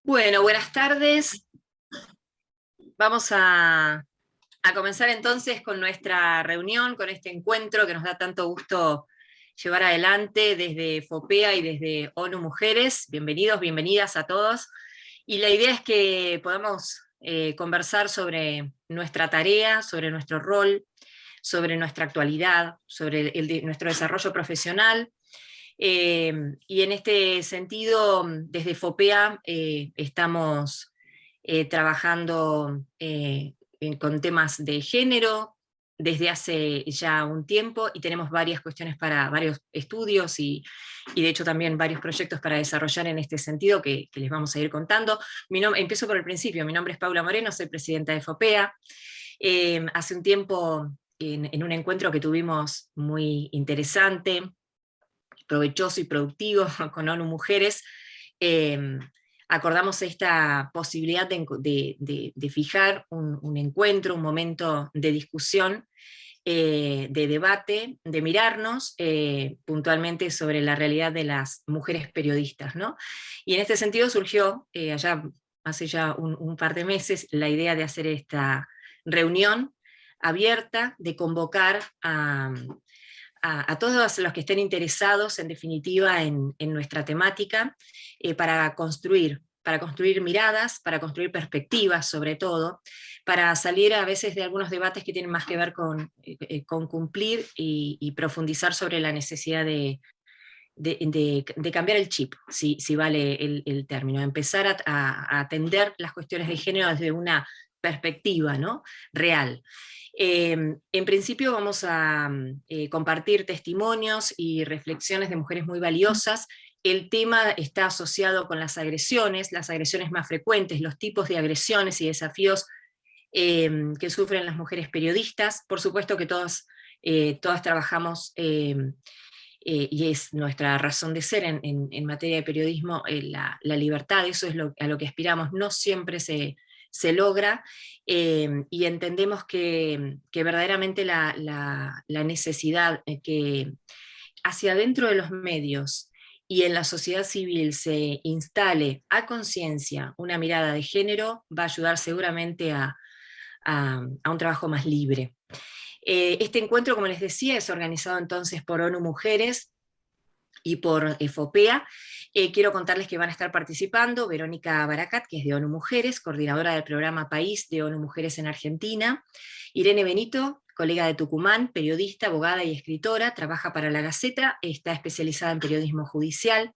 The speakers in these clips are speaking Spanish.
Bueno, buenas tardes. Vamos a comenzar entonces con nuestra reunión, con este encuentro que nos da tanto gusto llevar adelante desde FOPEA y desde ONU Mujeres. Bienvenidos, bienvenidas a todos. Y la idea es que podamos conversar sobre nuestra tarea, sobre nuestro rol, sobre nuestra actualidad, sobre nuestro desarrollo profesional. Y en este sentido, desde FOPEA estamos trabajando con temas de género desde hace ya un tiempo, y tenemos varias cuestiones para varios estudios y de hecho también varios proyectos para desarrollar en este sentido que les vamos a ir contando. Empiezo por el principio. Mi nombre es Paula Moreno, soy presidenta de FOPEA. Hace un tiempo, en un encuentro que tuvimos muy interesante, provechoso y productivo con ONU Mujeres, acordamos esta posibilidad de fijar un encuentro, un momento de discusión, de debate, de mirarnos puntualmente sobre la realidad de las mujeres periodistas, ¿no? Y en este sentido surgió, hace ya un par de meses, la idea de hacer esta reunión abierta, de convocar a todos los que estén interesados, en definitiva, en nuestra temática, para construir miradas, para construir perspectivas, sobre todo, para salir a veces de algunos debates que tienen más que ver con cumplir y profundizar sobre la necesidad de cambiar el chip, si vale el término, empezar a atender las cuestiones de género desde una perspectiva, ¿no?, real. En principio vamos a compartir testimonios y reflexiones de mujeres muy valiosas. El tema está asociado con las agresiones más frecuentes, los tipos de agresiones y desafíos que sufren las mujeres periodistas. Por supuesto que todas trabajamos, y es nuestra razón de ser en materia de periodismo, la libertad. Eso es a lo que aspiramos. No siempre se logra, y entendemos que verdaderamente la necesidad que hacia adentro de los medios y en la sociedad civil se instale a conciencia una mirada de género va a ayudar seguramente a un trabajo más libre. Este encuentro, como les decía, es organizado entonces por ONU Mujeres y por FOPEA. Quiero contarles que van a estar participando Verónica Baracat, que es de ONU Mujeres, coordinadora del programa País de ONU Mujeres en Argentina; Irene Benito, colega de Tucumán, periodista, abogada y escritora, trabaja para La Gaceta, está especializada en periodismo judicial;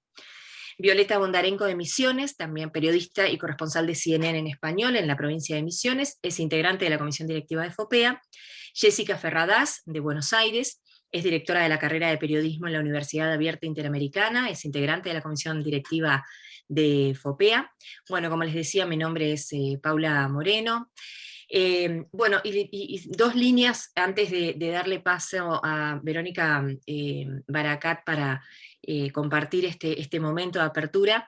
Violeta Bondarenko, de Misiones, también periodista y corresponsal de CNN en español en la provincia de Misiones, es integrante de la comisión directiva de FOPEA; Jessica Ferradas, de Buenos Aires, es directora de la carrera de periodismo en la Universidad Abierta Interamericana, es integrante de la comisión directiva de FOPEA. Bueno, como les decía, mi nombre es Paula Moreno. Bueno, y dos líneas antes de darle paso a Verónica Baracat para compartir este momento de apertura.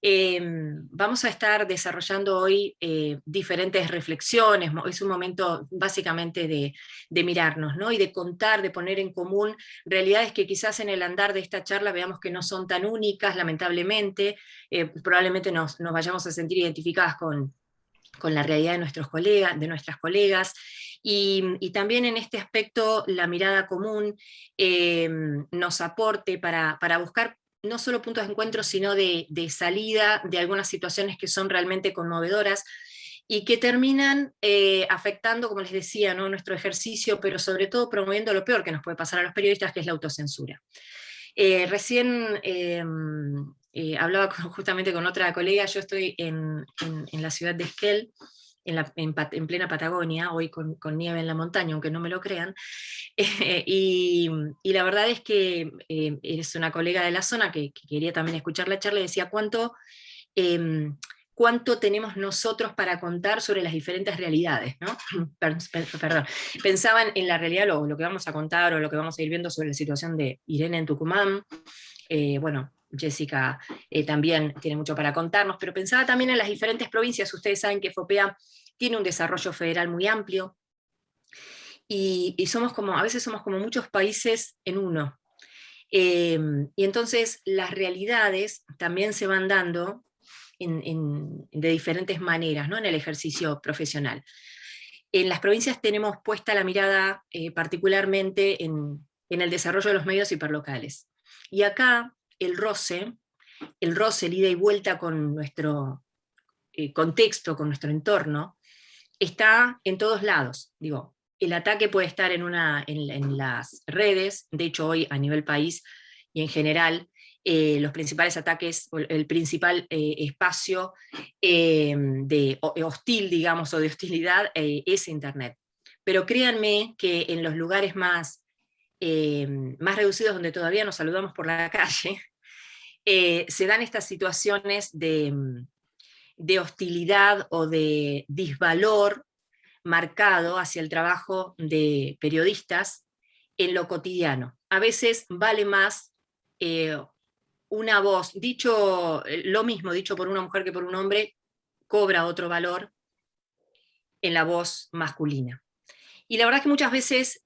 Vamos a estar desarrollando hoy diferentes reflexiones. Es un momento básicamente de mirarnos, ¿no?, y de contar, de poner en común realidades que quizás en el andar de esta charla veamos que no son tan únicas, lamentablemente. Probablemente nos vayamos a sentir identificadas con la realidad de nuestros colegas, de nuestras colegas, y también en este aspecto la mirada común nos aporte para buscar no solo puntos de encuentro, sino de salida de algunas situaciones que son realmente conmovedoras y que terminan afectando, como les decía, ¿no?, nuestro ejercicio, pero sobre todo promoviendo lo peor que nos puede pasar a los periodistas, que es la autocensura. Recién hablaba justamente con otra colega. Yo estoy en la ciudad de Esquel, en plena Patagonia, hoy con nieve en la montaña, aunque no me lo crean, y la verdad es que es una colega de la zona que quería también escuchar la charla, y decía cuánto tenemos nosotros para contar sobre las diferentes realidades, ¿no? Perdón. Pensaban en la realidad, lo que vamos a contar o lo que vamos a ir viendo sobre la situación de Irene en Tucumán. Bueno, Jessica también tiene mucho para contarnos, pero pensaba también en las diferentes provincias. Ustedes saben que FOPEA tiene un desarrollo federal muy amplio, y a veces somos como muchos países en uno. Y entonces las realidades también se van dando de diferentes maneras, ¿no? En el ejercicio profesional. En las provincias tenemos puesta la mirada particularmente en el desarrollo de los medios hiperlocales. Y acá el roce, el ida y vuelta con nuestro contexto, con nuestro entorno, está en todos lados. Digo, el ataque puede estar en las redes, de hecho hoy a nivel país y en general, los principales ataques, el principal espacio hostil, digamos, o de hostilidad es Internet. Pero créanme que en los lugares más reducidos, donde todavía nos saludamos por la calle, se dan estas situaciones de hostilidad o de disvalor marcado hacia el trabajo de periodistas en lo cotidiano. A veces vale más una voz, lo mismo dicho por una mujer que por un hombre, cobra otro valor en la voz masculina. Y la verdad es que muchas veces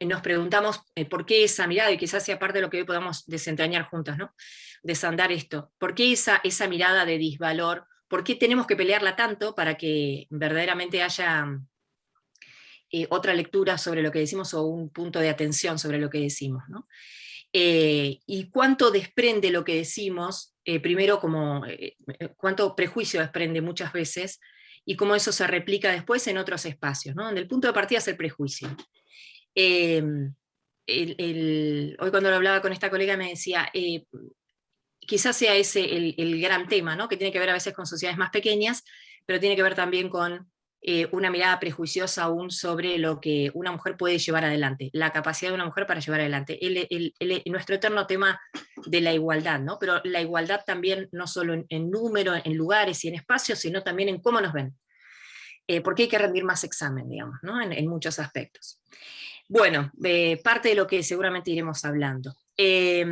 nos preguntamos por qué esa mirada, y quizás sea parte de lo que hoy podamos desentrañar juntas, ¿no? Desandar esto. ¿Por qué esa mirada de disvalor? ¿Por qué tenemos que pelearla tanto para que verdaderamente haya otra lectura sobre lo que decimos o un punto de atención sobre lo que decimos, ¿no? Y cuánto desprende lo que decimos, primero cuánto prejuicio desprende muchas veces, y cómo eso se replica después en otros espacios, ¿no? Donde el punto de partida es el prejuicio. Hoy cuando lo hablaba con esta colega me decía, quizás sea ese el gran tema, ¿no? Que tiene que ver a veces con sociedades más pequeñas, pero tiene que ver también con una mirada prejuiciosa aún sobre lo que una mujer puede llevar adelante, la capacidad de una mujer para llevar adelante. Nuestro eterno tema de la igualdad, ¿no? Pero la igualdad también no solo en número, en lugares y en espacios, sino también en cómo nos ven. Porque hay que rendir más examen, digamos, ¿no? En muchos aspectos. Bueno, parte de lo que seguramente iremos hablando. Te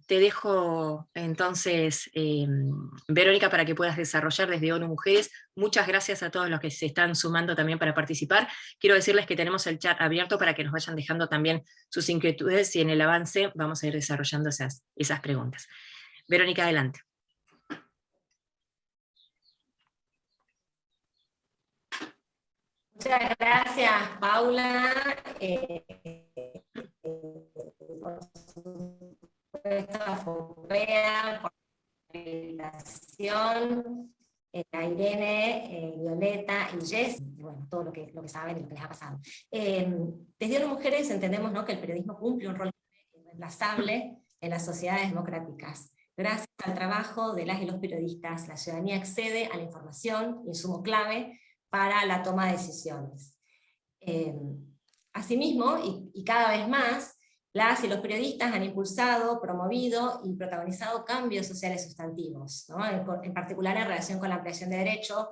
dejo entonces, Verónica, para que puedas desarrollar desde ONU Mujeres. Muchas gracias a todos los que se están sumando también para participar. Quiero decirles que tenemos el chat abierto para que nos vayan dejando también sus inquietudes y en el avance vamos a ir desarrollando esas preguntas. Verónica, adelante. Muchas gracias, Paula. Por supuesto, a FOPEA, por la invitación, a Irene, Violeta y Jess, y bueno, todo lo que saben y lo que les ha pasado. Desde ONU Mujeres entendemos, ¿no?, que el periodismo cumple un rol irreemplazable en las sociedades democráticas. Gracias al trabajo de las y los periodistas, la ciudadanía accede a la información, insumo clave para la toma de decisiones. Asimismo, y cada vez más, las y los periodistas han impulsado, promovido y protagonizado cambios sociales sustantivos, ¿no? En particular en relación con la ampliación de derechos,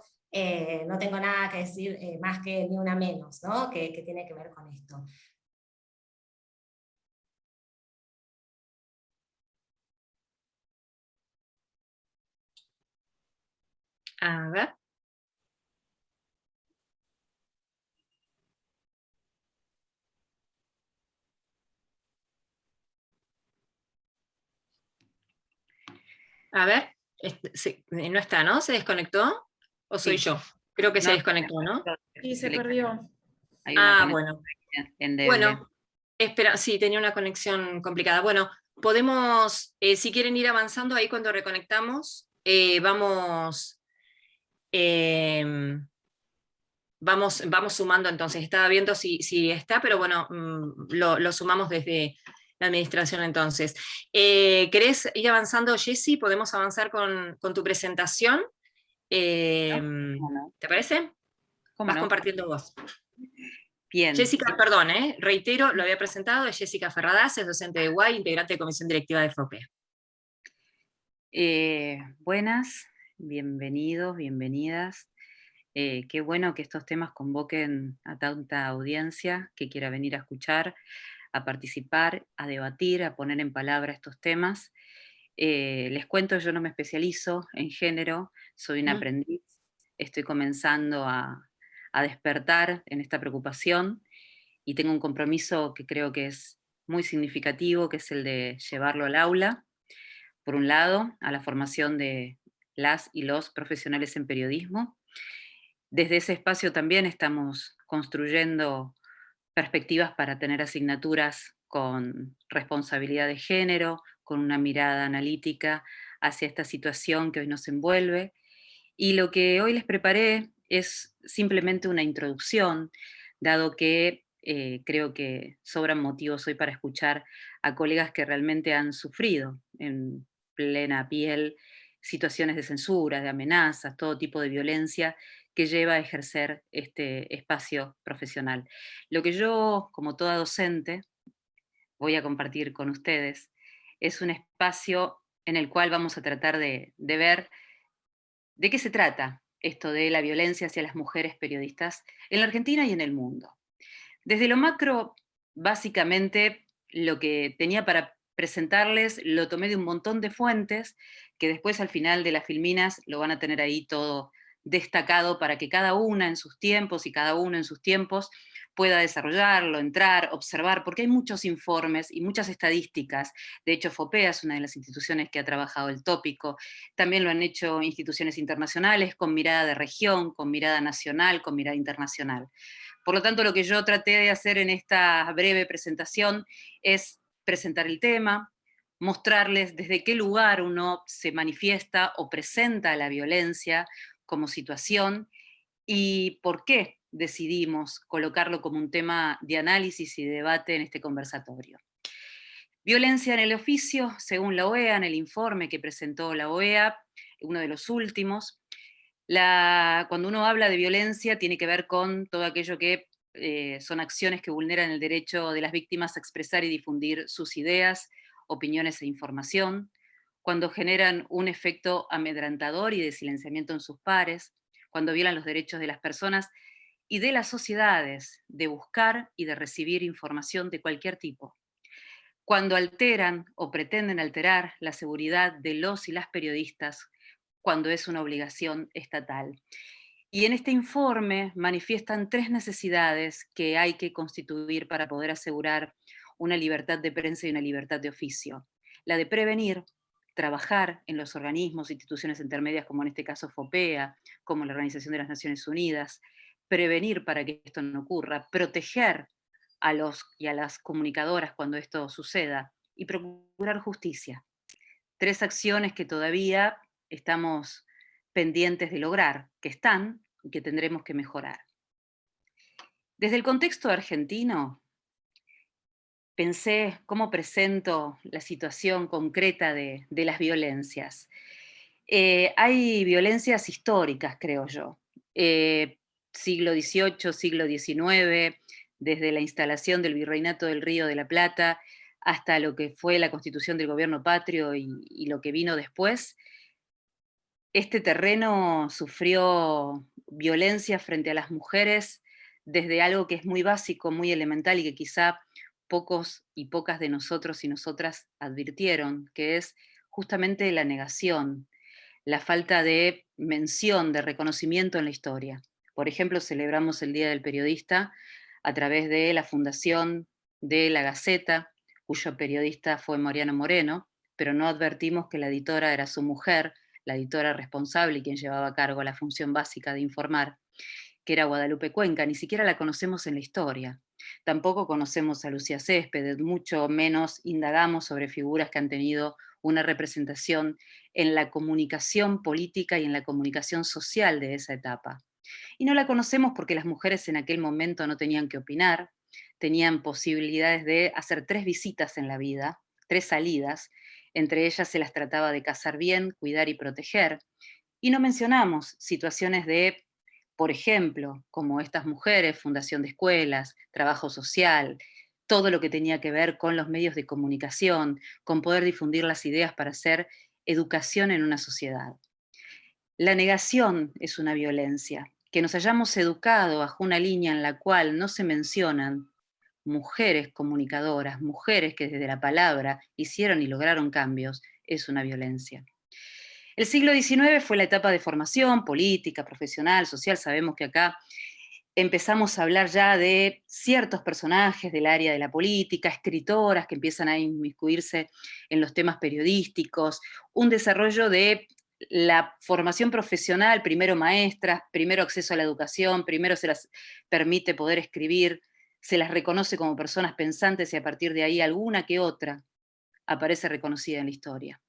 no tengo nada que decir más que ni una menos, ¿no?, que tiene que ver con esto. A ver. A ver, no está, ¿no? ¿Se desconectó? ¿O soy yo? Creo que se desconectó, ¿no? Sí, se perdió. Bueno. Bueno, espera, sí, tenía una conexión complicada. Bueno, podemos, si quieren ir avanzando ahí cuando reconectamos, vamos sumando entonces. Estaba viendo si está, pero bueno, lo sumamos desde la administración entonces. ¿Querés ir avanzando, Jessy? ¿Podemos avanzar con tu presentación? ¿Te parece? Vas compartiendo vos. Bien. Jessica, perdón, reitero, lo había presentado, es Jessica Ferradas, es docente de UAI, integrante de Comisión Directiva de FOPEA. Buenas, bienvenidos, bienvenidas. Qué bueno que estos temas convoquen a tanta audiencia que quiera venir a escuchar, a participar, a debatir, a poner en palabra estos temas. Les cuento, yo no me especializo en género, soy una aprendiz, estoy comenzando a despertar en esta preocupación y tengo un compromiso que creo que es muy significativo, que es el de llevarlo al aula, por un lado, a la formación de las y los profesionales en periodismo. Desde ese espacio también estamos construyendo perspectivas para tener asignaturas con responsabilidad de género, con una mirada analítica hacia esta situación que hoy nos envuelve. Y lo que hoy les preparé es simplemente una introducción, dado que creo que sobran motivos hoy para escuchar a colegas que realmente han sufrido en plena piel situaciones de censura, de amenazas, todo tipo de violencia que lleva a ejercer este espacio profesional. Lo que yo, como toda docente, voy a compartir con ustedes es un espacio en el cual vamos a tratar de ver de qué se trata esto de la violencia hacia las mujeres periodistas en la Argentina y en el mundo. Desde lo macro, básicamente lo que tenía para presentarles lo tomé de un montón de fuentes que después al final de las filminas lo van a tener ahí todo destacado para que cada una en sus tiempos y cada uno en sus tiempos pueda desarrollarlo, entrar, observar, porque hay muchos informes y muchas estadísticas. De hecho, FOPEA es una de las instituciones que ha trabajado el tópico. También lo han hecho instituciones internacionales con mirada de región, con mirada nacional, con mirada internacional. Por lo tanto, lo que yo traté de hacer en esta breve presentación es presentar el tema, mostrarles desde qué lugar uno se manifiesta o presenta la violencia como situación y por qué decidimos colocarlo como un tema de análisis y debate en este conversatorio. Violencia en el oficio, según la OEA, en el informe que presentó la OEA, uno de los últimos. Cuando uno habla de violencia tiene que ver con todo aquello que son acciones que vulneran el derecho de las víctimas a expresar y difundir sus ideas, opiniones e información, cuando generan un efecto amedrentador y de silenciamiento en sus pares, cuando violan los derechos de las personas y de las sociedades de buscar y de recibir información de cualquier tipo, cuando alteran o pretenden alterar la seguridad de los y las periodistas, cuando es una obligación estatal. Y en este informe manifiestan tres necesidades que hay que constituir para poder asegurar una libertad de prensa y una libertad de oficio. La de prevenir, trabajar en los organismos, instituciones intermedias como en este caso FOPEA, como la Organización de las Naciones Unidas, prevenir para que esto no ocurra, proteger a los y a las comunicadoras cuando esto suceda y procurar justicia. Tres acciones que todavía estamos pendientes de lograr, que están y que tendremos que mejorar. Desde el contexto argentino, pensé cómo presento la situación concreta de las violencias. Hay violencias históricas, creo yo. Siglo XVIII, siglo XIX, desde la instalación del Virreinato del Río de la Plata hasta lo que fue la constitución del gobierno patrio y lo que vino después. Este terreno sufrió violencia frente a las mujeres desde algo que es muy básico, muy elemental y que quizá pocos y pocas de nosotros y nosotras advirtieron, que es justamente la negación, la falta de mención, de reconocimiento en la historia. Por ejemplo, celebramos el Día del Periodista a través de la fundación de La Gaceta, cuyo periodista fue Mariano Moreno, pero no advertimos que la editora era su mujer, la editora responsable y quien llevaba a cargo la función básica de informar, que era Guadalupe Cuenca. Ni siquiera la conocemos en la historia. Tampoco conocemos a Lucía Céspedes, mucho menos indagamos sobre figuras que han tenido una representación en la comunicación política y en la comunicación social de esa etapa. Y no la conocemos porque las mujeres en aquel momento no tenían que opinar, tenían posibilidades de hacer 3 visitas en la vida, 3 salidas, entre ellas se las trataba de casar bien, cuidar y proteger. Y no mencionamos situaciones de, por ejemplo, como estas mujeres, fundación de escuelas, trabajo social, todo lo que tenía que ver con los medios de comunicación, con poder difundir las ideas para hacer educación en una sociedad. La negación es una violencia. Que nos hayamos educado bajo una línea en la cual no se mencionan mujeres comunicadoras, mujeres que desde la palabra hicieron y lograron cambios, es una violencia. El siglo XIX fue la etapa de formación política, profesional, social. Sabemos que acá empezamos a hablar ya de ciertos personajes del área de la política, escritoras que empiezan a inmiscuirse en los temas periodísticos, un desarrollo de la formación profesional, primero maestras, primero acceso a la educación, primero se las permite poder escribir, se las reconoce como personas pensantes y a partir de ahí alguna que otra aparece reconocida en la historia.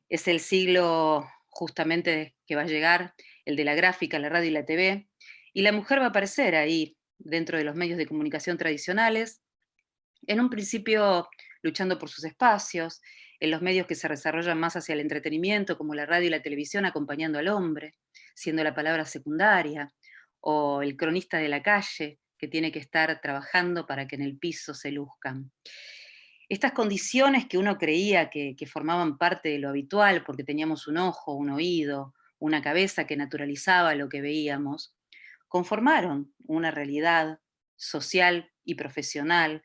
Es el siglo justamente que va a llegar, el de la gráfica, la radio y la TV, y la mujer va a aparecer ahí dentro de los medios de comunicación tradicionales, en un principio luchando por sus espacios, en los medios que se desarrollan más hacia el entretenimiento, como la radio y la televisión, acompañando al hombre, siendo la palabra secundaria, o el cronista de la calle, que tiene que estar trabajando para que en el piso se luzcan. Estas condiciones que uno creía que formaban parte de lo habitual, porque teníamos un ojo, un oído, una cabeza que naturalizaba lo que veíamos, conformaron una realidad social y profesional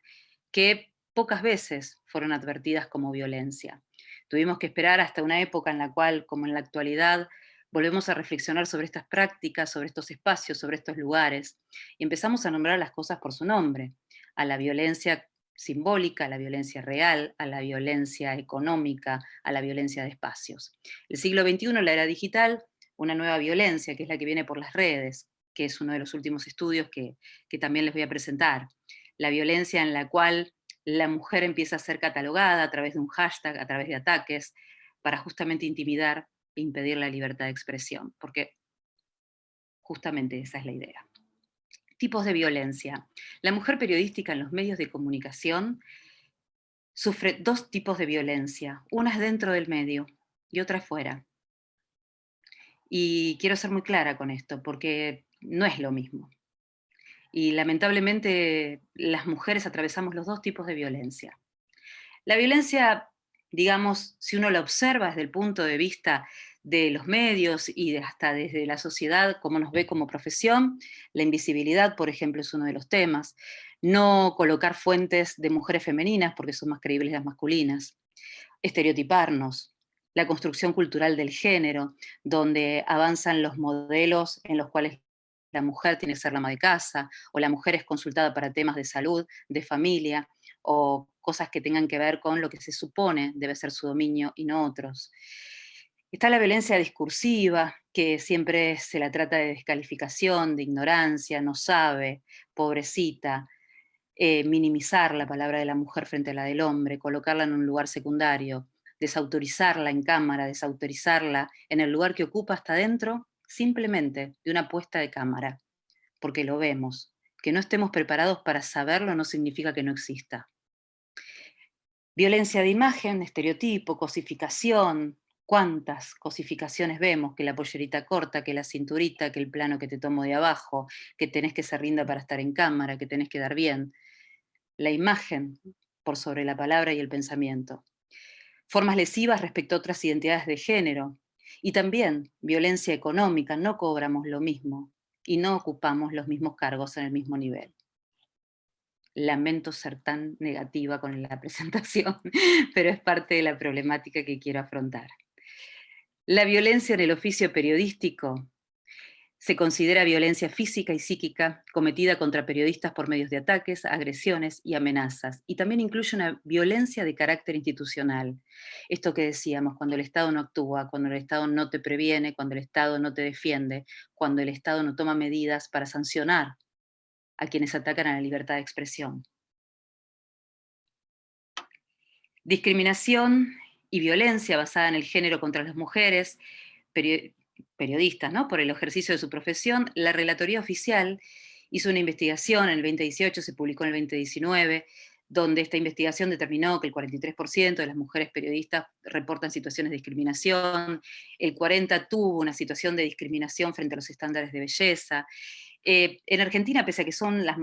que pocas veces fueron advertidas como violencia. Tuvimos que esperar hasta una época en la cual, como en la actualidad, volvemos a reflexionar sobre estas prácticas, sobre estos espacios, sobre estos lugares, y empezamos a nombrar las cosas por su nombre, a la violencia simbólica, a la violencia real, a la violencia económica, a la violencia de espacios. El siglo XXI, la era digital, una nueva violencia, que es la que viene por las redes, que es uno de los últimos estudios que también les voy a presentar. La violencia en la cual la mujer empieza a ser catalogada a través de un hashtag, a través de ataques, para justamente intimidar e impedir la libertad de expresión, porque justamente esa es la idea. Tipos de violencia. La mujer periodística en los medios de comunicación sufre dos tipos de violencia. Una es dentro del medio y otra fuera. Y quiero ser muy clara con esto, porque no es lo mismo. Y lamentablemente las mujeres atravesamos los dos tipos de violencia. La violencia, digamos, si uno la observa desde el punto de vista de los medios y hasta desde la sociedad, cómo nos ve como profesión, la invisibilidad, por ejemplo, es uno de los temas. No colocar fuentes de mujeres femeninas porque son más creíbles las masculinas. Estereotiparnos. La construcción cultural del género, donde avanzan los modelos en los cuales la mujer tiene que ser la ama de casa, o la mujer es consultada para temas de salud, de familia, o cosas que tengan que ver con lo que se supone debe ser su dominio y no otros. Está la violencia discursiva, que siempre se la trata de descalificación, de ignorancia, no sabe, pobrecita, minimizar la palabra de la mujer frente a la del hombre, colocarla en un lugar secundario, desautorizarla en cámara, desautorizarla en el lugar que ocupa hasta dentro, simplemente de una puesta de cámara, porque lo vemos. Que no estemos preparados para saberlo no significa que no exista. Violencia de imagen, estereotipo, cosificación. ¿Cuántas cosificaciones vemos? Que la pollerita corta, que la cinturita, que el plano que te tomo de abajo, que tenés que ser linda para estar en cámara, que tenés que dar bien. La imagen por sobre la palabra y el pensamiento. Formas lesivas respecto a otras identidades de género. Y también violencia económica, no cobramos lo mismo y no ocupamos los mismos cargos en el mismo nivel. Lamento ser tan negativa con la presentación, pero es parte de la problemática que quiero afrontar. La violencia en el oficio periodístico se considera violencia física y psíquica cometida contra periodistas por medios de ataques, agresiones y amenazas. Y también incluye una violencia de carácter institucional. Esto que decíamos, cuando el Estado no actúa, cuando el Estado no te previene, cuando el Estado no te defiende, cuando el Estado no toma medidas para sancionar a quienes atacan a la libertad de expresión. Discriminación y violencia basada en el género contra las mujeres, periodistas, ¿no? Por el ejercicio de su profesión. La Relatoría Oficial hizo una investigación en el 2018, se publicó en el 2019, donde esta investigación determinó que el 43% de las mujeres periodistas reportan situaciones de discriminación, el 40% tuvo una situación de discriminación frente a los estándares de belleza. En Argentina, pese a que son la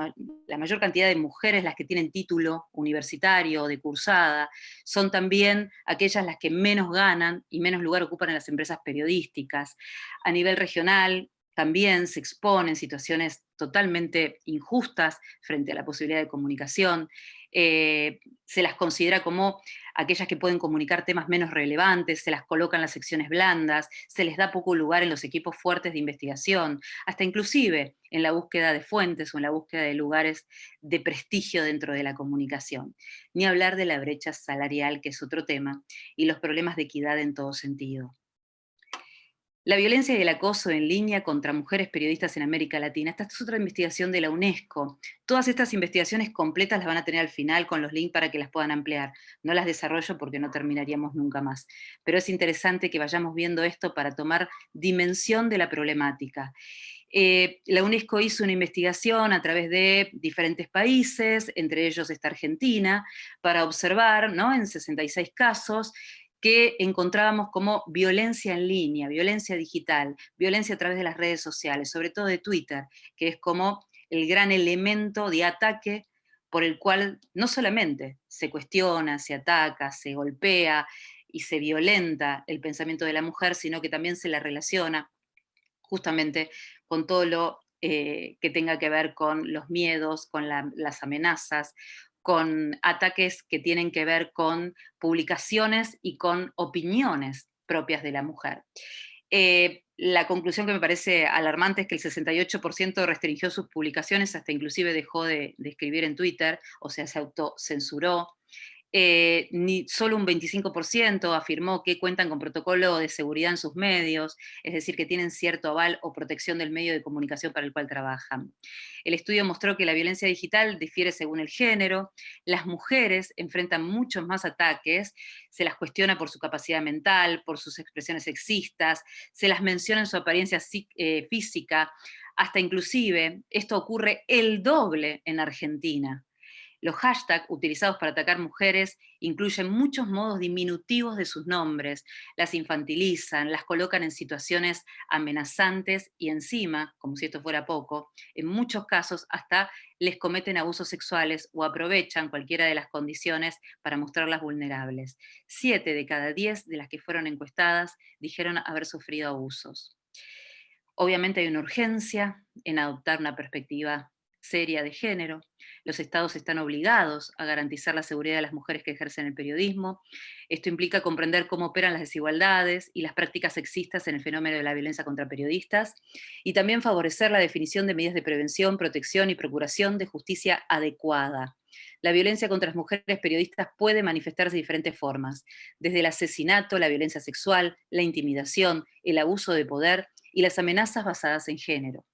mayor cantidad de mujeres las que tienen título universitario o de cursada, son también aquellas las que menos ganan y menos lugar ocupan en las empresas periodísticas. A nivel regional también se exponen situaciones totalmente injustas frente a la posibilidad de comunicación. se las considera como aquellas que pueden comunicar temas menos relevantes, se las coloca en las secciones blandas, se les da poco lugar en los equipos fuertes de investigación, hasta inclusive en la búsqueda de fuentes o en la búsqueda de lugares de prestigio dentro de la comunicación. Ni hablar de la brecha salarial, que es otro tema, y los problemas de equidad en todo sentido. La violencia y el acoso en línea contra mujeres periodistas en América Latina. Esta es otra investigación de la UNESCO. Todas estas investigaciones completas las van a tener al final con los links para que las puedan ampliar. No las desarrollo porque no terminaríamos nunca más. Pero es interesante que vayamos viendo esto para tomar dimensión de la problemática. La UNESCO hizo una investigación a través de diferentes países, entre ellos está Argentina, para observar, ¿no?, en 66 casos, que encontrábamos como violencia en línea, violencia digital, violencia a través de las redes sociales, sobre todo de Twitter, que es como el gran elemento de ataque por el cual no solamente se cuestiona, se ataca, se golpea y se violenta el pensamiento de la mujer, sino que también se la relaciona justamente con todo lo que tenga que ver con los miedos, con las amenazas, con ataques que tienen que ver con publicaciones y con opiniones propias de la mujer. La conclusión que me parece alarmante es que el 68% restringió sus publicaciones, hasta inclusive dejó de escribir en Twitter, o sea, se autocensuró. Ni solo un 25% afirmó que cuentan con protocolo de seguridad en sus medios, es decir, que tienen cierto aval o protección del medio de comunicación para el cual trabajan. El estudio mostró que la violencia digital difiere según el género, las mujeres enfrentan muchos más ataques, se las cuestiona por su capacidad mental, por sus expresiones sexistas, se las menciona en su apariencia física, hasta inclusive esto ocurre el doble en Argentina. Los hashtags utilizados para atacar mujeres incluyen muchos modos diminutivos de sus nombres, las infantilizan, las colocan en situaciones amenazantes y encima, como si esto fuera poco, en muchos casos hasta les cometen abusos sexuales o aprovechan cualquiera de las condiciones para mostrarlas vulnerables. 7 de cada 10 de las que fueron encuestadas dijeron haber sufrido abusos. Obviamente hay una urgencia en adoptar una perspectiva seria de género. Los estados están obligados a garantizar la seguridad de las mujeres que ejercen el periodismo. Esto implica comprender cómo operan las desigualdades y las prácticas sexistas en el fenómeno de la violencia contra periodistas, y también favorecer la definición de medidas de prevención, protección y procuración de justicia adecuada. La violencia contra las mujeres periodistas puede manifestarse de diferentes formas, desde el asesinato, la violencia sexual, la intimidación, el abuso de poder y las amenazas basadas en género.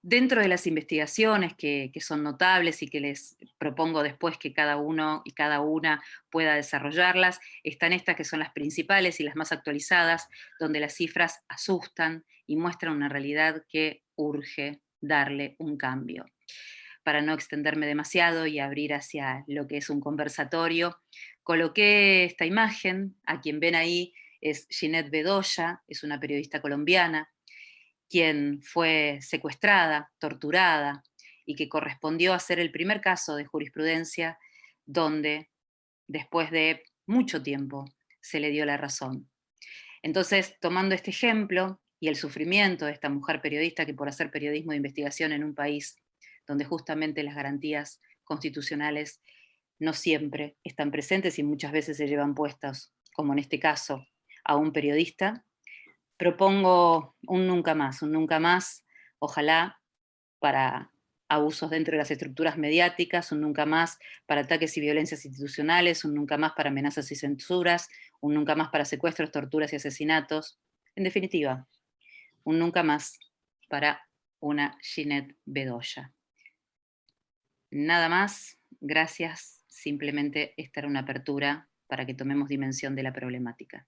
Dentro de las investigaciones que son notables y que les propongo después que cada uno y cada una pueda desarrollarlas, están estas que son las principales y las más actualizadas, donde las cifras asustan y muestran una realidad que urge darle un cambio. Para no extenderme demasiado y abrir hacia lo que es un conversatorio, coloqué esta imagen. A quien ven ahí es Ginette Bedoya, es una periodista colombiana, quien fue secuestrada, torturada, y que correspondió a ser el primer caso de jurisprudencia donde, después de mucho tiempo, se le dio la razón. Entonces, tomando este ejemplo y el sufrimiento de esta mujer periodista que por hacer periodismo de investigación en un país donde justamente las garantías constitucionales no siempre están presentes y muchas veces se llevan puestas, como en este caso, a un periodista, propongo un nunca más, ojalá para abusos dentro de las estructuras mediáticas, un nunca más para ataques y violencias institucionales, un nunca más para amenazas y censuras, un nunca más para secuestros, torturas y asesinatos. En definitiva, un nunca más para una Ginette Bedoya. Nada más, gracias, simplemente esta era una apertura para que tomemos dimensión de la problemática.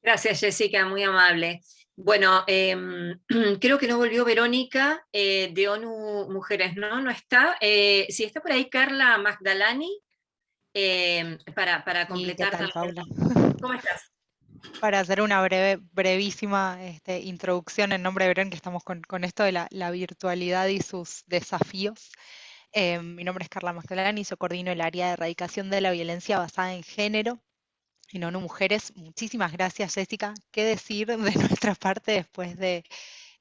Gracias, Jessica, muy amable. Bueno, creo que no volvió Verónica de ONU Mujeres, ¿no? No está. Si está por ahí Carla Magdalani, para completar. ¿Qué tal, Paula? ¿Cómo estás? Para hacer una brevísima introducción en nombre de Verón, que estamos con esto de la virtualidad y sus desafíos. Mi nombre es Carla Magdalani, yo coordino el área de erradicación de la violencia basada en género en ONU Mujeres. Muchísimas gracias, Jessica. ¿Qué decir de nuestra parte después de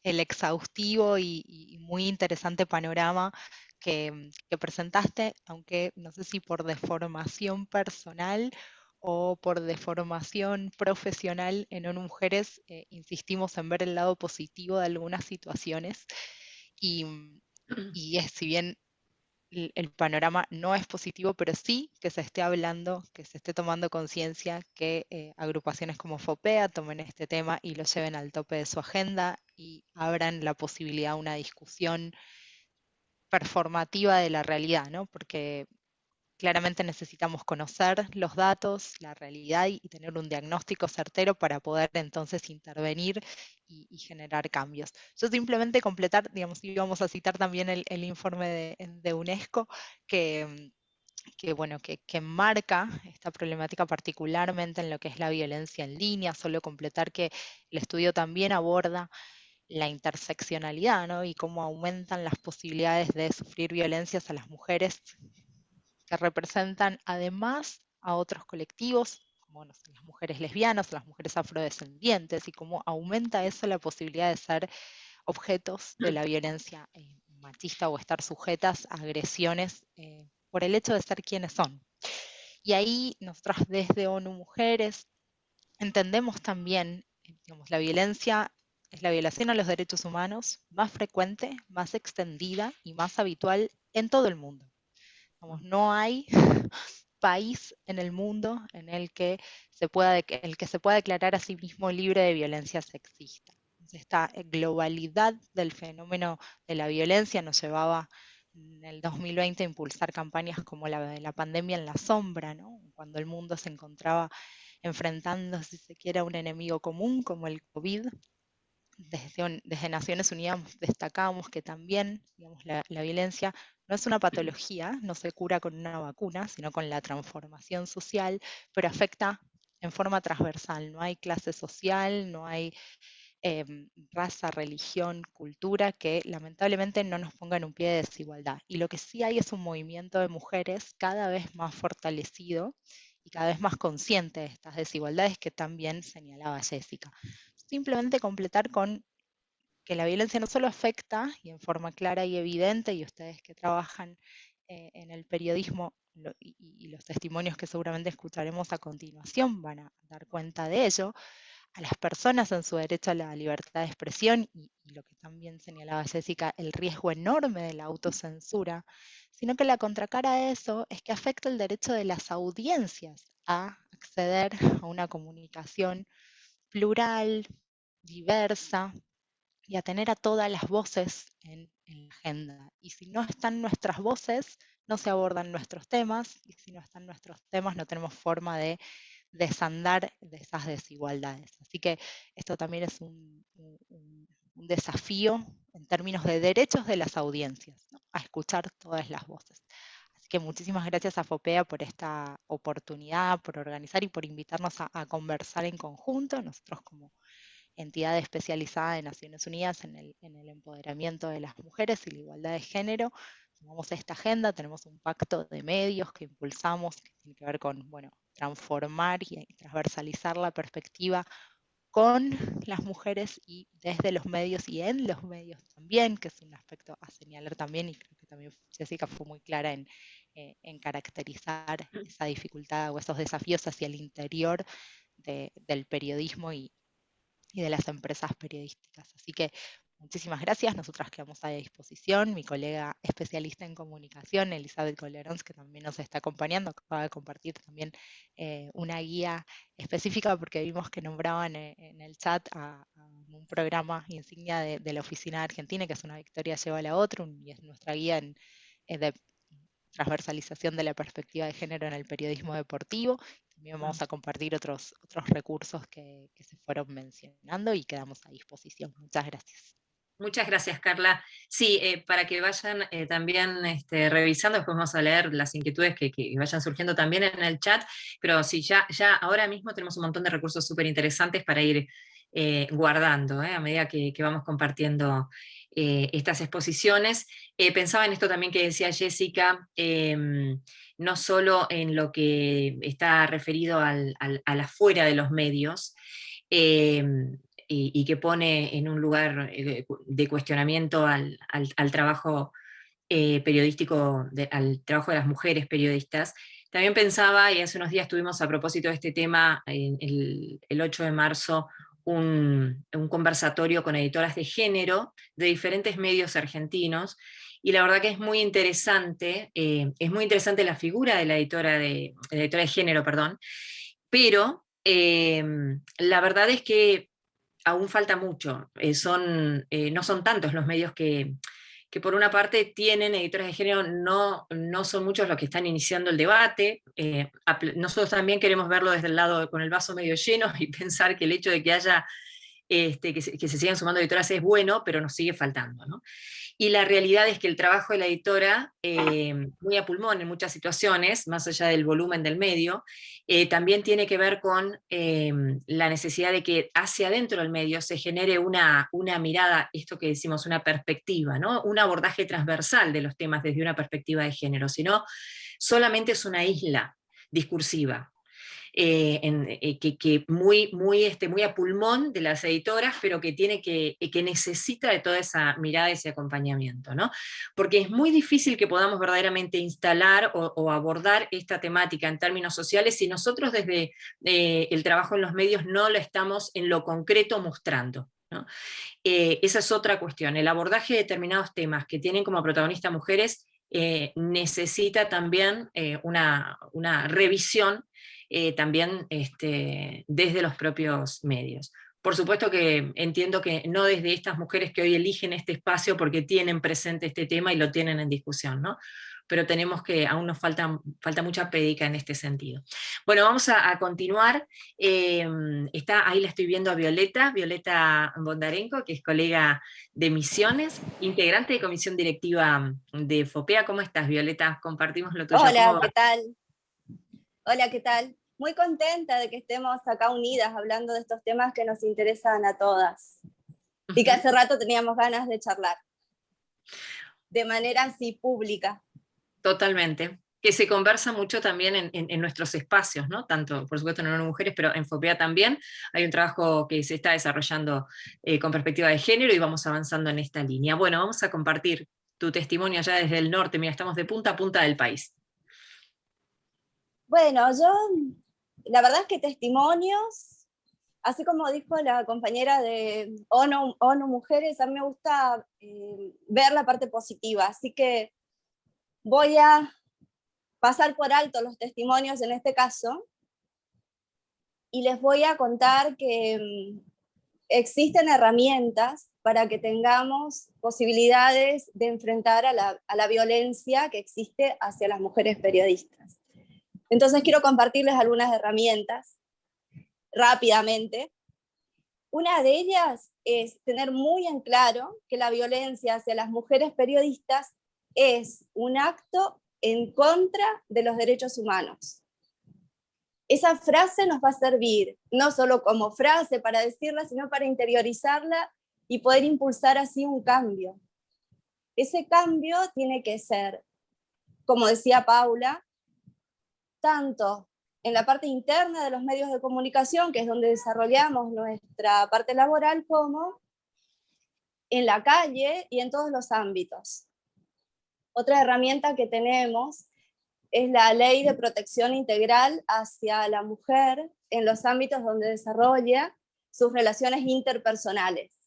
el exhaustivo y muy interesante panorama que presentaste, aunque no sé si por deformación personal o por deformación profesional en ONU Mujeres, insistimos en ver el lado positivo de algunas situaciones y, si bien el panorama no es positivo, pero sí que se esté hablando, que se esté tomando conciencia, que agrupaciones como FOPEA tomen este tema y lo lleven al tope de su agenda y abran la posibilidad de una discusión performativa de la realidad, ¿no? Porque claramente necesitamos conocer los datos, la realidad y tener un diagnóstico certero para poder entonces intervenir y generar cambios. Yo simplemente completar, digamos, íbamos a citar también el informe de UNESCO bueno, que marca esta problemática particularmente en lo que es la violencia en línea. Solo completar que el estudio también aborda la interseccionalidad, ¿no? Y cómo aumentan las posibilidades de sufrir violencias a las mujeres que representan además a otros colectivos, como no sé, las mujeres lesbianas, las mujeres afrodescendientes, y cómo aumenta eso la posibilidad de ser objetos de la violencia machista o estar sujetas a agresiones por el hecho de ser quienes son. Y ahí nosotras desde ONU Mujeres entendemos también, digamos, la violencia es la violación a los derechos humanos más frecuente, más extendida y más habitual en todo el mundo. Digamos, no hay país en el mundo en el que se pueda declarar a sí mismo libre de violencia sexista. Esta globalidad del fenómeno de la violencia nos llevaba en el 2020 a impulsar campañas como la de la pandemia en la sombra, ¿no? Cuando el mundo se encontraba enfrentando, si se quiere, a un enemigo común como el COVID. Desde Naciones Unidas destacábamos que también, digamos, la violencia no es una patología, no se cura con una vacuna, sino con la transformación social, pero afecta en forma transversal. No hay clase social, no hay raza, religión, cultura que lamentablemente no nos ponga en un pie de desigualdad. Y lo que sí hay es un movimiento de mujeres cada vez más fortalecido y cada vez más consciente de estas desigualdades que también señalaba Jessica. Simplemente completar con que la violencia no solo afecta, y en forma clara y evidente, y ustedes que trabajan en el periodismo y los testimonios que seguramente escucharemos a continuación van a dar cuenta de ello, a las personas en su derecho a la libertad de expresión y lo que también señalaba Jessica, el riesgo enorme de la autocensura, sino que la contracara de eso es que afecta el derecho de las audiencias a acceder a una comunicación plural, diversa, y a tener a todas las voces en la agenda. Y si no están nuestras voces, no se abordan nuestros temas, y si no están nuestros temas, no tenemos forma de desandar de esas desigualdades. Así que esto también es un desafío en términos de derechos de las audiencias, ¿no? A escuchar todas las voces. Así que muchísimas gracias a FOPEA por esta oportunidad, por organizar y por invitarnos a conversar en conjunto. Nosotros como entidad especializada de Naciones Unidas en el empoderamiento de las mujeres y la igualdad de género, tomamos esta agenda, tenemos un pacto de medios que impulsamos, que tiene que ver con, bueno, transformar y transversalizar la perspectiva con las mujeres y desde los medios y en los medios también, que es un aspecto a señalar también, y creo que también Jessica fue muy clara en caracterizar esa dificultad o esos desafíos hacia el interior del periodismo y de las empresas periodísticas. Así que muchísimas gracias, nosotras quedamos a disposición. Mi colega especialista en comunicación, Elizabeth Colerons, que también nos está acompañando, acaba de compartir también una guía específica porque vimos que nombraban en el chat a un programa insignia de la Oficina Argentina, que es Una Victoria lleva a la otra, y es nuestra guía de transversalización de la perspectiva de género en el periodismo deportivo. También vamos a compartir otros recursos que se fueron mencionando y quedamos a disposición. Muchas gracias. Muchas gracias, Carla. Sí, para que vayan también revisando, después vamos a leer las inquietudes que vayan surgiendo también en el chat, pero sí, ya ahora mismo tenemos un montón de recursos súper interesantes para ir guardando a medida que vamos compartiendo estas exposiciones. Pensaba en esto también que decía Jessica, no solo en lo que está referido al afuera de los medios, y que pone en un lugar de cuestionamiento al trabajo periodístico, al trabajo de las mujeres periodistas, también pensaba, y hace unos días tuvimos a propósito de este tema, el 8 de marzo, un conversatorio con editoras de género de diferentes medios argentinos, y la verdad que es muy interesante la figura de la editora de género, perdón, pero la verdad es que aún falta mucho. No son tantos los medios que por una parte tienen editoras de género, no son muchos los que están iniciando el debate. Nosotros también queremos verlo desde el lado con el vaso medio lleno y pensar que el hecho de que haya que se sigan sumando editoras es bueno, pero nos sigue faltando, ¿no? Y la realidad es que el trabajo de la editora, muy a pulmón en muchas situaciones, más allá del volumen del medio, también tiene que ver con la necesidad de que hacia adentro del medio se genere una mirada, esto que decimos, una perspectiva, ¿no? Un abordaje transversal de los temas desde una perspectiva de género, sino solamente es una isla discursiva. Que muy a pulmón de las editoras, pero que necesita de toda esa mirada y ese acompañamiento, ¿no? Porque es muy difícil que podamos verdaderamente instalar o abordar esta temática en términos sociales si nosotros desde el trabajo en los medios no lo estamos en lo concreto mostrando, ¿no? Esa es otra cuestión. El abordaje de determinados temas que tienen como protagonistas mujeres necesita también una revisión también desde los propios medios. Por supuesto que entiendo que no desde estas mujeres que hoy eligen este espacio porque tienen presente este tema y lo tienen en discusión, ¿no? Pero aún nos falta mucha prédica en este sentido. Bueno, vamos a continuar. Ahí la estoy viendo a Violeta Bondarenko, que es colega de Misiones, integrante de comisión directiva de FOPEA. ¿Cómo estás, Violeta? Compartimos lo tuyo. Hola, ¿qué tal? Hola, ¿qué tal? Muy contenta de que estemos acá unidas hablando de estos temas que nos interesan a todas y que hace rato teníamos ganas de charlar de manera así pública. Totalmente. Que se conversa mucho también en nuestros espacios, ¿no? Tanto, por supuesto, en ONU Mujeres, pero en FOPEA también. Hay un trabajo que se está desarrollando con perspectiva de género y vamos avanzando en esta línea. Bueno, vamos a compartir tu testimonio allá desde el norte. Mira, estamos de punta a punta del país. Bueno, la verdad es que testimonios, así como dijo la compañera de ONU Mujeres, a mí me gusta ver la parte positiva, así que voy a pasar por alto los testimonios en este caso y les voy a contar que existen herramientas para que tengamos posibilidades de enfrentar a la violencia que existe hacia las mujeres periodistas. Entonces quiero compartirles algunas herramientas rápidamente. Una de ellas es tener muy en claro que la violencia hacia las mujeres periodistas es un acto en contra de los derechos humanos. Esa frase nos va a servir no solo como frase para decirla, sino para interiorizarla y poder impulsar así un cambio. Ese cambio tiene que ser, como decía Paula, tanto en la parte interna de los medios de comunicación, que es donde desarrollamos nuestra parte laboral, como en la calle y en todos los ámbitos. Otra herramienta que tenemos es la Ley de Protección Integral hacia la mujer en los ámbitos donde desarrolla sus relaciones interpersonales.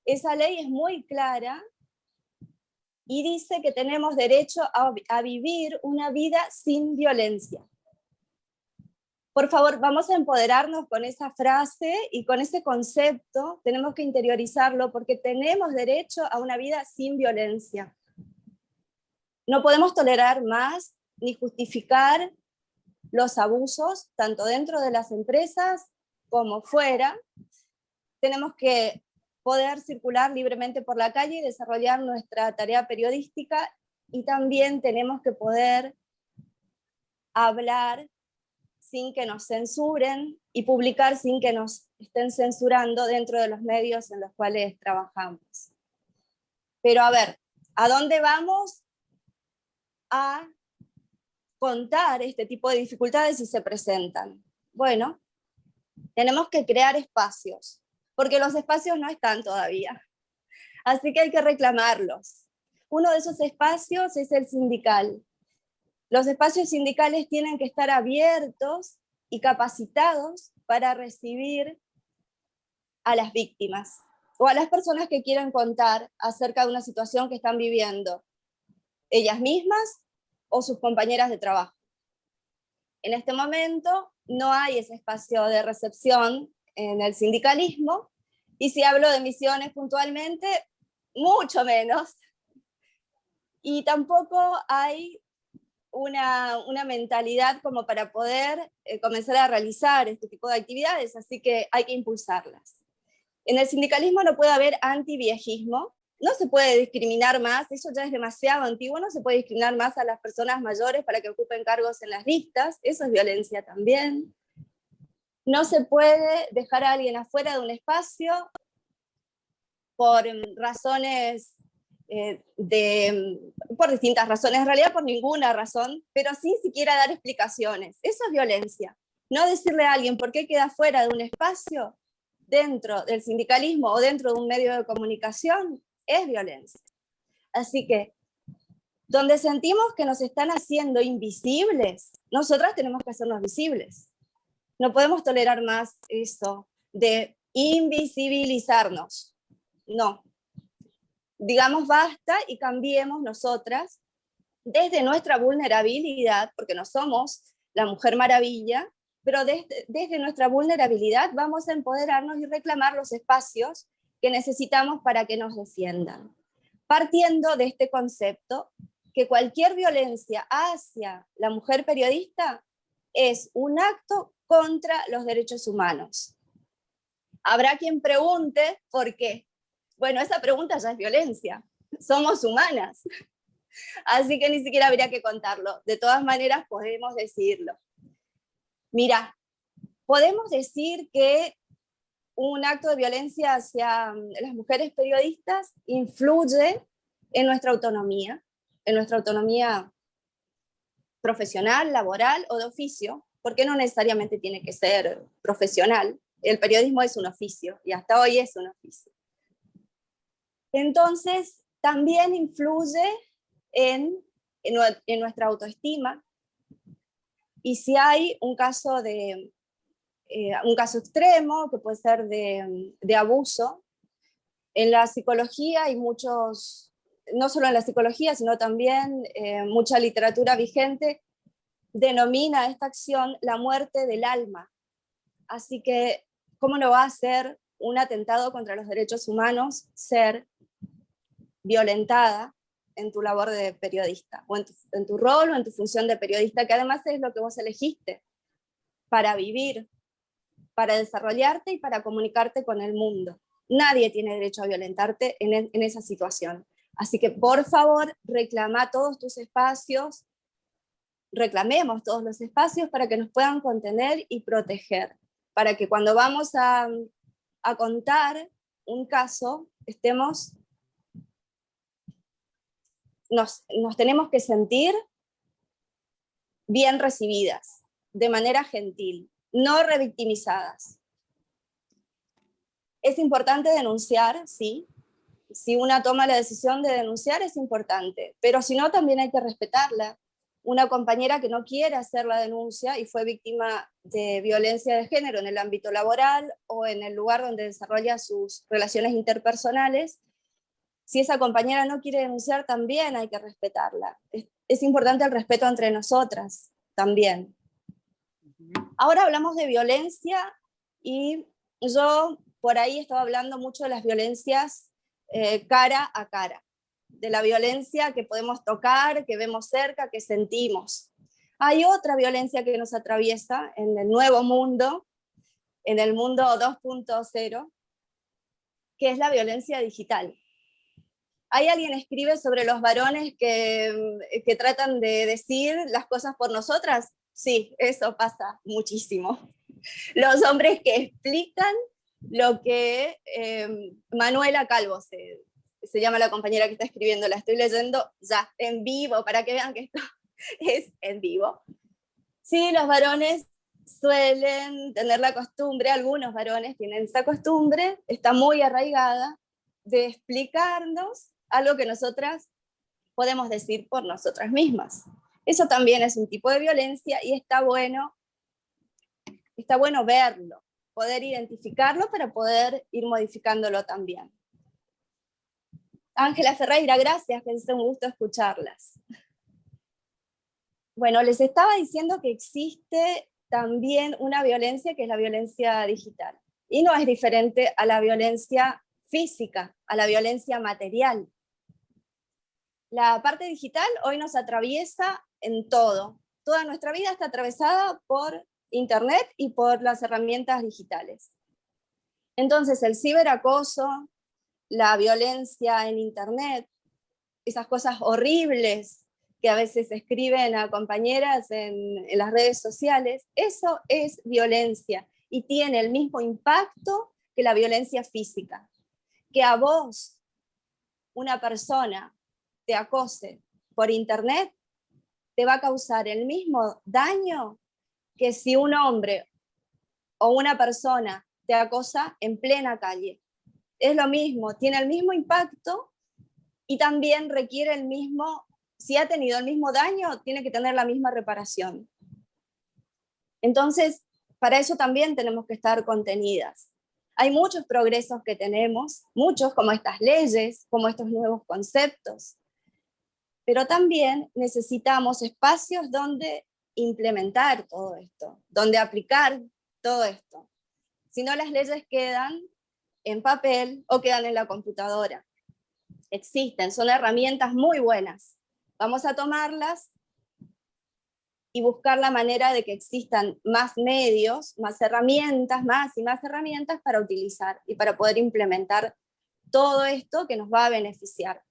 Esa ley es muy clara y dice que tenemos derecho a vivir una vida sin violencia. Por favor, vamos a empoderarnos con esa frase y con ese concepto, tenemos que interiorizarlo porque tenemos derecho a una vida sin violencia. No podemos tolerar más ni justificar los abusos, tanto dentro de las empresas como fuera. Tenemos que poder circular libremente por la calle y desarrollar nuestra tarea periodística, y también tenemos que poder hablar sin que nos censuren y publicar sin que nos estén censurando dentro de los medios en los cuales trabajamos. Pero a ver, ¿a dónde vamos a contar este tipo de dificultades si se presentan? Bueno, tenemos que crear espacios, porque los espacios no están todavía. Así que hay que reclamarlos. Uno de esos espacios es el sindical. Los espacios sindicales tienen que estar abiertos y capacitados para recibir a las víctimas o a las personas que quieran contar acerca de una situación que están viviendo, ellas mismas o sus compañeras de trabajo. En este momento no hay ese espacio de recepción en el sindicalismo, y si hablo de Misiones puntualmente, mucho menos. Y tampoco hay una mentalidad como para poder comenzar a realizar este tipo de actividades, así que hay que impulsarlas. En el sindicalismo no puede haber antiviejismo, no se puede discriminar más, eso ya es demasiado antiguo, no se puede discriminar más a las personas mayores para que ocupen cargos en las listas, eso es violencia también. No se puede dejar a alguien afuera de un espacio por razones por distintas razones, en realidad por ninguna razón, pero sin siquiera dar explicaciones. Eso es violencia. No decirle a alguien por qué queda fuera de un espacio dentro del sindicalismo o dentro de un medio de comunicación es violencia. Así que, donde sentimos que nos están haciendo invisibles, nosotras tenemos que hacernos visibles. No podemos tolerar más eso de invisibilizarnos. No. Digamos basta y cambiemos nosotras desde nuestra vulnerabilidad, porque no somos la Mujer Maravilla, pero desde nuestra vulnerabilidad vamos a empoderarnos y reclamar los espacios que necesitamos para que nos defiendan. Partiendo de este concepto, que cualquier violencia hacia la mujer periodista es un acto contra los derechos humanos. Habrá quien pregunte por qué. Bueno, esa pregunta ya es violencia. Somos humanas. Así que ni siquiera habría que contarlo. De todas maneras, podemos decirlo. Mira, podemos decir que un acto de violencia hacia las mujeres periodistas influye en nuestra autonomía profesional, laboral o de oficio, porque no necesariamente tiene que ser profesional. El periodismo es un oficio y hasta hoy es un oficio. Entonces, también influye en nuestra autoestima, y si hay un caso extremo, que puede ser de abuso, en la psicología hay muchos, no solo en la psicología, sino también mucha literatura vigente denomina esta acción la muerte del alma. Así que, ¿cómo no va a ser un atentado contra los derechos humanos ser violentada en tu labor de periodista, o en tu rol o en tu función de periodista, que además es lo que vos elegiste para vivir, para desarrollarte y para comunicarte con el mundo? Nadie tiene derecho a violentarte en esa situación. Así que, por favor, reclama todos tus espacios, reclamemos todos los espacios para que nos puedan contener y proteger, para que cuando vamos a contar un caso, nos tenemos que sentir bien recibidas, de manera gentil, no revictimizadas. Es importante denunciar, sí. Si una toma la decisión de denunciar es importante, pero si no, también hay que respetarla. Una compañera que no quiere hacer la denuncia y fue víctima de violencia de género en el ámbito laboral o en el lugar donde desarrolla sus relaciones interpersonales, si esa compañera no quiere denunciar, también hay que respetarla. Es importante el respeto entre nosotras también. Ahora hablamos de violencia, y yo por ahí estaba hablando mucho de las violencias cara a cara, de la violencia que podemos tocar, que vemos cerca, que sentimos. Hay otra violencia que nos atraviesa en el nuevo mundo, en el mundo 2.0, que es la violencia digital. ¿Hay alguien escribe sobre los varones que tratan de decir las cosas por nosotras? Sí, eso pasa muchísimo. Los hombres que explican lo que Manuela Calvo se llama la compañera que está escribiendo, la estoy leyendo ya en vivo para que vean que esto es en vivo. Sí, los varones suelen tener la costumbre, algunos varones tienen esa costumbre, está muy arraigada, de explicarnos algo que nosotras podemos decir por nosotras mismas. Eso también es un tipo de violencia y está bueno verlo, poder identificarlo para poder ir modificándolo también. Ángela Ferreira, gracias, que es un gusto escucharlas. Bueno, les estaba diciendo que existe también una violencia que es la violencia digital. Y no es diferente a la violencia física, a la violencia material. La parte digital hoy nos atraviesa en todo. Toda nuestra vida está atravesada por Internet y por las herramientas digitales. Entonces, el ciberacoso, la violencia en Internet, esas cosas horribles que a veces escriben a compañeras en las redes sociales, eso es violencia y tiene el mismo impacto que la violencia física. Que a vos, una persona, te acose por Internet, te va a causar el mismo daño que si un hombre o una persona te acosa en plena calle. Es lo mismo, tiene el mismo impacto y también requiere el mismo, si ha tenido el mismo daño, tiene que tener la misma reparación. Entonces, para eso también tenemos que estar contenidas. Hay muchos progresos que tenemos, muchos como estas leyes, como estos nuevos conceptos, pero también necesitamos espacios donde implementar todo esto, donde aplicar todo esto. Si no, las leyes quedan en papel o quedan en la computadora. Existen, son herramientas muy buenas. Vamos a tomarlas y buscar la manera de que existan más medios, más herramientas, más y más herramientas para utilizar y para poder implementar todo esto que nos va a beneficiar.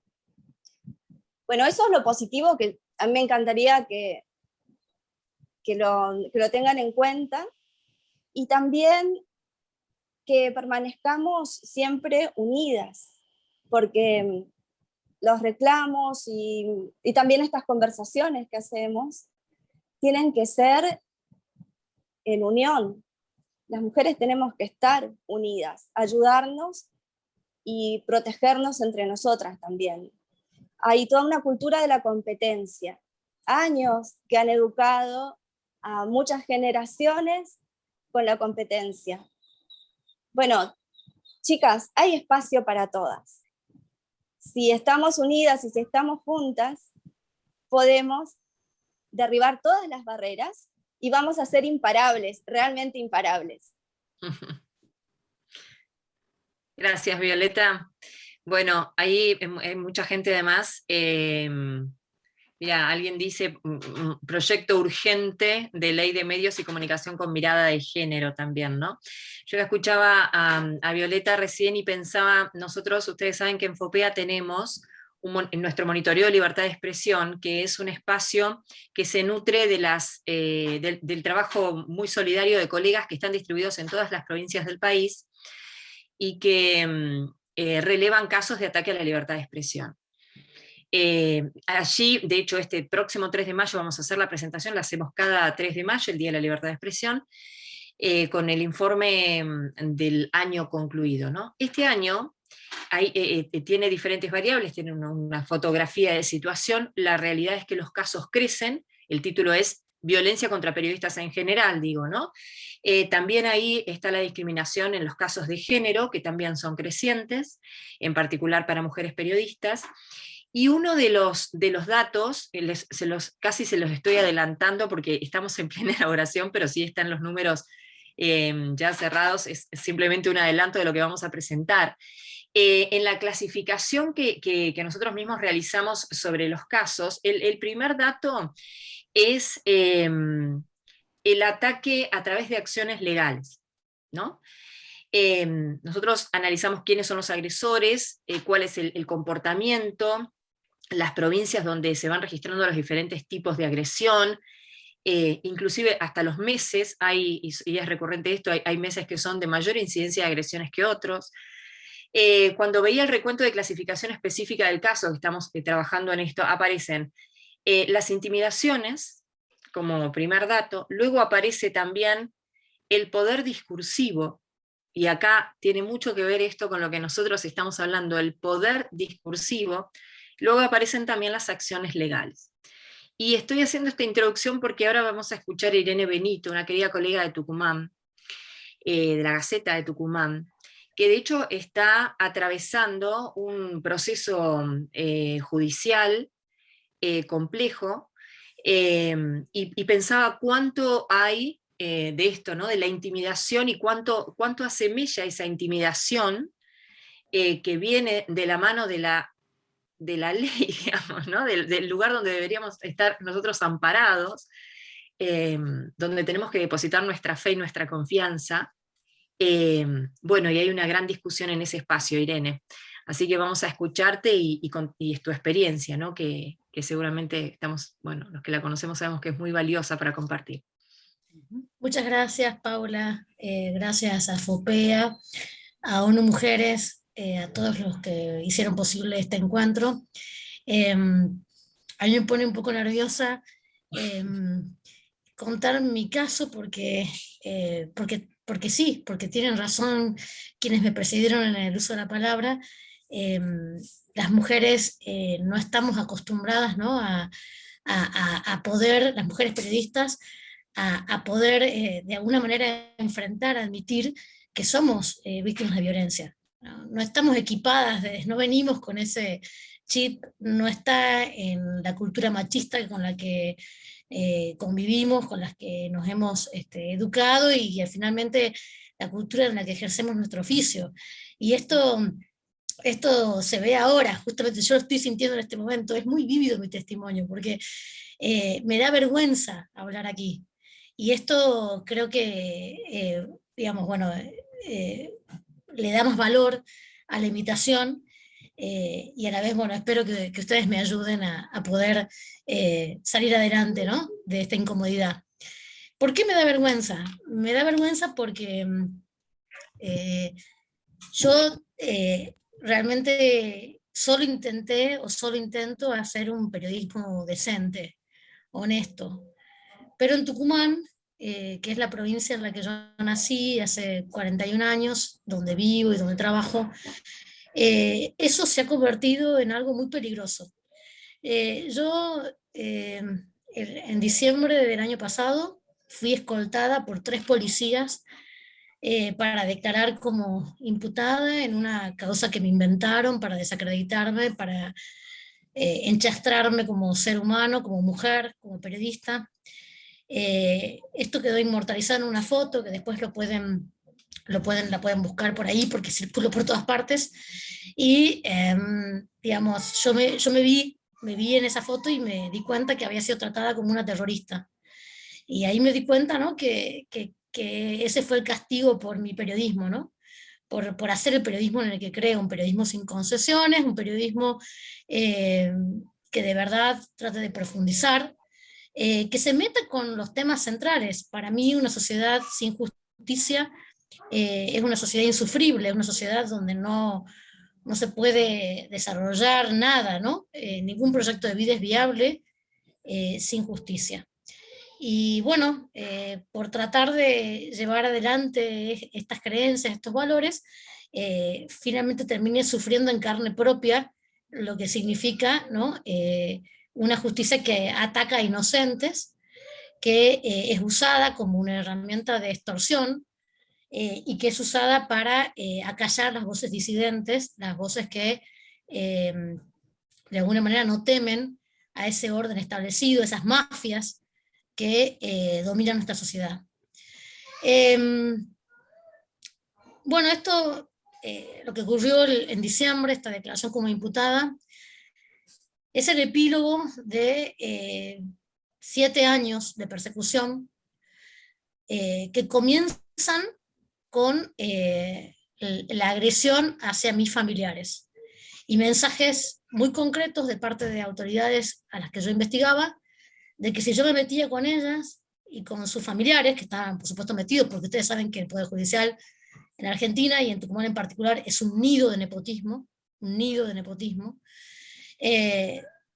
Bueno, eso es lo positivo que a mí me encantaría que lo tengan en cuenta, y también que permanezcamos siempre unidas, porque los reclamos y también estas conversaciones que hacemos tienen que ser en unión. Las mujeres tenemos que estar unidas, ayudarnos y protegernos entre nosotras también. Hay toda una cultura de la competencia, años que han educado a muchas generaciones con la competencia. Bueno, chicas, hay espacio para todas. Si estamos unidas y si estamos juntas, podemos derribar todas las barreras y vamos a ser imparables, realmente imparables. Gracias, Violeta. Bueno, ahí hay mucha gente además. Mira, alguien dice proyecto urgente de ley de medios y comunicación con mirada de género también, ¿no? Yo la escuchaba a Violeta recién y pensaba, nosotros, ustedes saben que en FOPEA tenemos en nuestro monitoreo de libertad de expresión, que es un espacio que se nutre de del trabajo muy solidario de colegas que están distribuidos en todas las provincias del país y que relevan casos de ataque a la libertad de expresión. Allí, de hecho, este próximo 3 de mayo vamos a hacer la presentación, la hacemos cada 3 de mayo, el Día de la Libertad de Expresión, con el informe del año concluido, ¿no? Este año tiene diferentes variables, tiene una fotografía de situación, la realidad es que los casos crecen, el título es Violencia contra periodistas en general, digo, ¿no? También ahí está la discriminación en los casos de género, que también son crecientes, en particular para mujeres periodistas. Y uno de los datos, casi se los estoy adelantando porque estamos en plena elaboración, pero sí están los números ya cerrados, es simplemente un adelanto de lo que vamos a presentar. En la clasificación que nosotros mismos realizamos sobre los casos, el primer dato es el ataque a través de acciones legales, ¿no? Nosotros analizamos quiénes son los agresores, cuál es el comportamiento, las provincias donde se van registrando los diferentes tipos de agresión, inclusive hasta los meses, y es recurrente esto, hay meses que son de mayor incidencia de agresiones que otros. Cuando veía el recuento de clasificación específica del caso, que estamos trabajando en esto, aparecen las intimidaciones como primer dato, luego aparece también el poder discursivo, y acá tiene mucho que ver esto con lo que nosotros estamos hablando, el poder discursivo, Luego aparecen también las acciones legales. Y estoy haciendo esta introducción porque ahora vamos a escuchar a Irene Benito, una querida colega de Tucumán, de la Gaceta de Tucumán, que de hecho está atravesando un proceso judicial complejo, y pensaba cuánto hay de esto, ¿no? De la intimidación, y cuánto asemella esa intimidación que viene de la mano de la ley, digamos, ¿no? Del lugar donde deberíamos estar nosotros amparados, donde tenemos que depositar nuestra fe y nuestra confianza. Bueno, y hay una gran discusión en ese espacio, Irene. Así que vamos a escucharte y es tu experiencia, ¿no? Que seguramente estamos, bueno, los que la conocemos sabemos que es muy valiosa para compartir. Muchas gracias, Paula. Gracias a FOPEA, a ONU Mujeres, a todos los que hicieron posible este encuentro. A mí me pone un poco nerviosa contar mi caso porque sí, porque tienen razón quienes me precedieron en el uso de la palabra. Las mujeres no estamos acostumbradas, ¿no? a poder, las mujeres periodistas, a poder de alguna manera enfrentar, admitir que somos víctimas de violencia. No estamos equipadas, no venimos con ese chip, no está en la cultura machista con la que convivimos, con las que nos hemos educado, y finalmente la cultura en la que ejercemos nuestro oficio. Y esto se ve ahora, justamente yo lo estoy sintiendo en este momento, es muy vívido mi testimonio, porque me da vergüenza hablar aquí. Y esto creo que, digamos, bueno, le da más valor a la imitación, y a la vez, bueno, espero que ustedes me ayuden a poder salir adelante, ¿no? De esta incomodidad. ¿Por qué me da vergüenza? Me da vergüenza porque yo realmente solo intento hacer un periodismo decente, honesto. Pero en Tucumán, que es la provincia en la que yo nací hace 41 años, donde vivo y donde trabajo, eso se ha convertido en algo muy peligroso. Yo en diciembre del año pasado fui escoltada por 3 policías para declarar como imputada en una causa que me inventaron para desacreditarme, para enchastrarme como ser humano, como mujer, como periodista. Esto quedó inmortalizado en una foto que después la pueden buscar por ahí porque circuló por todas partes. Y digamos, yo me vi en esa foto y me di cuenta que había sido tratada como una terrorista. Y ahí me di cuenta, ¿no? que ese fue el castigo por mi periodismo, ¿no? Por hacer el periodismo en el que creo, un periodismo sin concesiones, un periodismo que de verdad trate de profundizar, que se meta con los temas centrales. Para mí una sociedad sin justicia es una sociedad insufrible, es una sociedad donde no se puede desarrollar nada, ¿no? Ningún proyecto de vida es viable sin justicia. Y bueno, por tratar de llevar adelante estas creencias, estos valores, finalmente terminé sufriendo en carne propia lo que significa, ¿no? Una justicia que ataca a inocentes, que es usada como una herramienta de extorsión, y que es usada para acallar las voces disidentes, las voces que de alguna manera no temen a ese orden establecido, esas mafias que dominan nuestra sociedad. Bueno, esto, lo que ocurrió en diciembre, esta declaración como imputada, es el epílogo de 7 años de persecución que comienzan con la agresión hacia mis familiares y mensajes muy concretos de parte de autoridades a las que yo investigaba, de que si yo me metía con ellas y con sus familiares, que estaban por supuesto metidos, porque ustedes saben que el Poder Judicial en Argentina y en Tucumán en particular es un nido de nepotismo,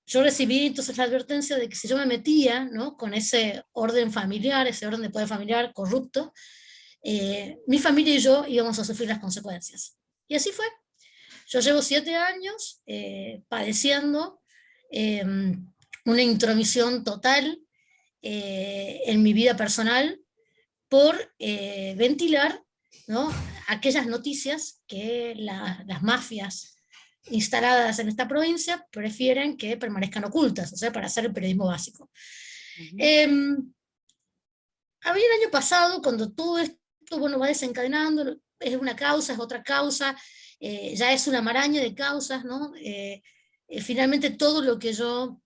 yo recibí entonces la advertencia de que si yo me metía, ¿no? con ese orden familiar, ese orden de poder familiar corrupto, mi familia y yo íbamos a sufrir las consecuencias. Y así fue. Yo llevo 7 años padeciendo una intromisión total en mi vida personal por ventilar, ¿no?, aquellas noticias que las mafias instaladas en esta provincia prefieren que permanezcan ocultas, o sea, para hacer el periodismo básico. Había el año pasado, cuando todo esto, bueno, va desencadenando, es una causa, es otra causa, ya es una maraña de causas, ¿no? Finalmente todo lo que yo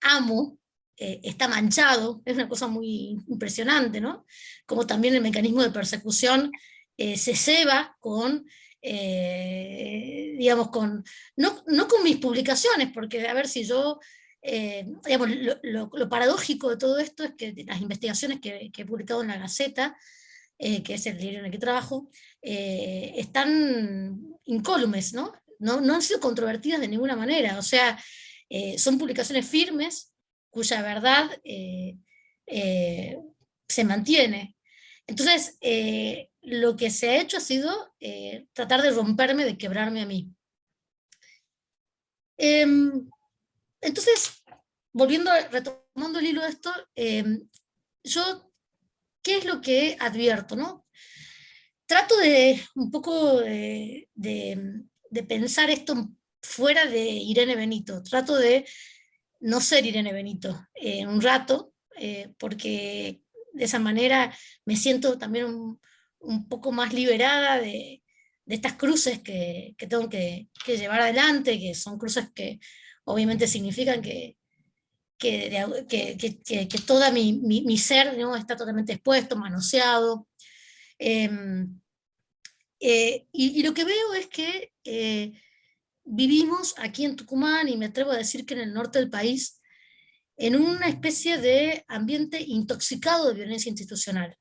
amo está manchado, es una cosa muy impresionante, ¿no? Como también el mecanismo de persecución se ceba con, digamos, no con mis publicaciones, porque a ver si yo, digamos, lo paradójico de todo esto es que las investigaciones que he publicado en la Gaceta, que es el diario en el que trabajo, están incólumes, ¿no? No han sido controvertidas de ninguna manera, o sea, son publicaciones firmes, cuya verdad se mantiene. Entonces, lo que se ha hecho ha sido tratar de romperme, de quebrarme a mí. Entonces, retomando el hilo de esto, yo, ¿qué es lo que advierto, no? Trato de un poco de pensar esto fuera de Irene Benito, trato de no ser Irene Benito un rato, porque de esa manera me siento también un poco más liberada de estas cruces que tengo que llevar adelante, que son cruces que obviamente significan que todo mi ser, ¿no?, está totalmente expuesto, manoseado. Y lo que veo es que vivimos aquí en Tucumán, y me atrevo a decir que en el norte del país, en una especie de ambiente intoxicado de violencia institucional.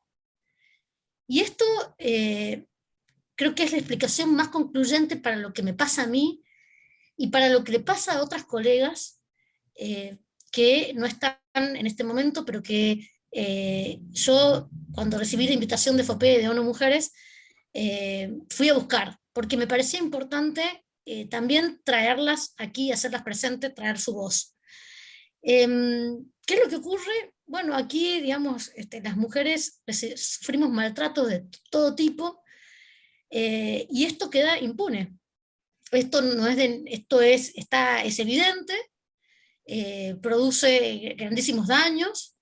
Y esto creo que es la explicación más concluyente para lo que me pasa a mí y para lo que le pasa a otras colegas que no están en este momento, pero que yo, cuando recibí la invitación de FOPE, de ONU Mujeres, fui a buscar, porque me parecía importante también traerlas aquí, hacerlas presentes, traer su voz. ¿Qué es lo que ocurre? Bueno, aquí, digamos, las mujeres sufrimos maltratos de todo tipo, y esto queda impune. Esto no es es evidente, produce grandísimos daños.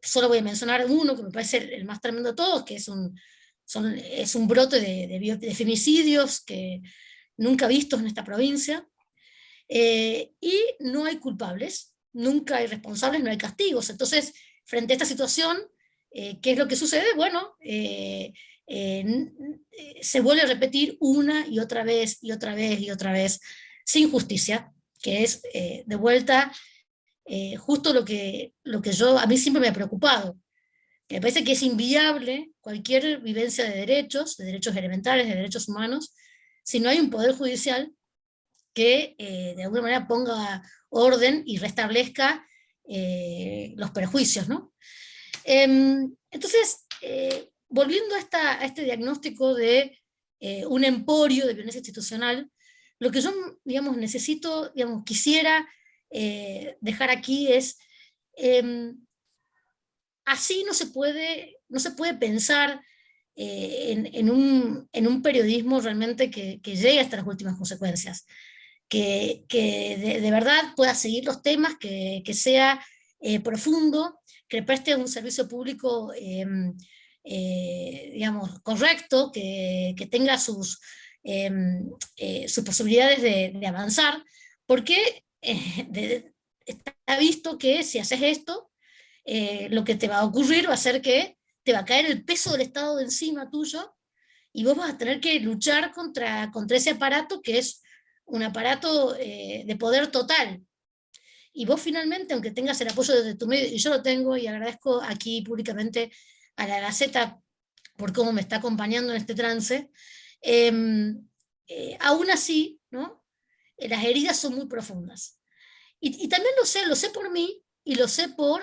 Solo voy a mencionar uno que me parece el más tremendo de todos, que es un brote de femicidios que nunca vistos en esta provincia, y no hay culpables, nunca hay responsables, no hay castigos. Entonces, frente a esta situación, ¿qué es lo que sucede? Bueno, se vuelve a repetir una y otra vez, y otra vez, y otra vez, sin justicia, que es de vuelta justo lo que a mí siempre me ha preocupado, que me parece que es inviable cualquier vivencia de derechos elementales, de derechos humanos, si no hay un poder judicial que de alguna manera ponga orden y restablezca los perjuicios, ¿no? Entonces, volviendo a este diagnóstico de un emporio de violencia institucional, lo que yo, digamos, necesito, digamos, quisiera dejar aquí es, así no se puede pensar en un periodismo realmente que llegue hasta las últimas consecuencias, que de verdad pueda seguir los temas, que sea profundo, que preste un servicio público digamos, correcto, que tenga sus posibilidades de avanzar, porque está visto que si haces esto, lo que te va a ocurrir va a ser que te va a caer el peso del Estado de encima tuyo, y vos vas a tener que luchar contra ese aparato, que es un aparato de poder total. Y vos finalmente, aunque tengas el apoyo desde tu medio, y yo lo tengo, y agradezco aquí públicamente a la Gaceta por cómo me está acompañando en este trance, aún así, ¿no?, las heridas son muy profundas. Y también lo sé por mí, y lo sé por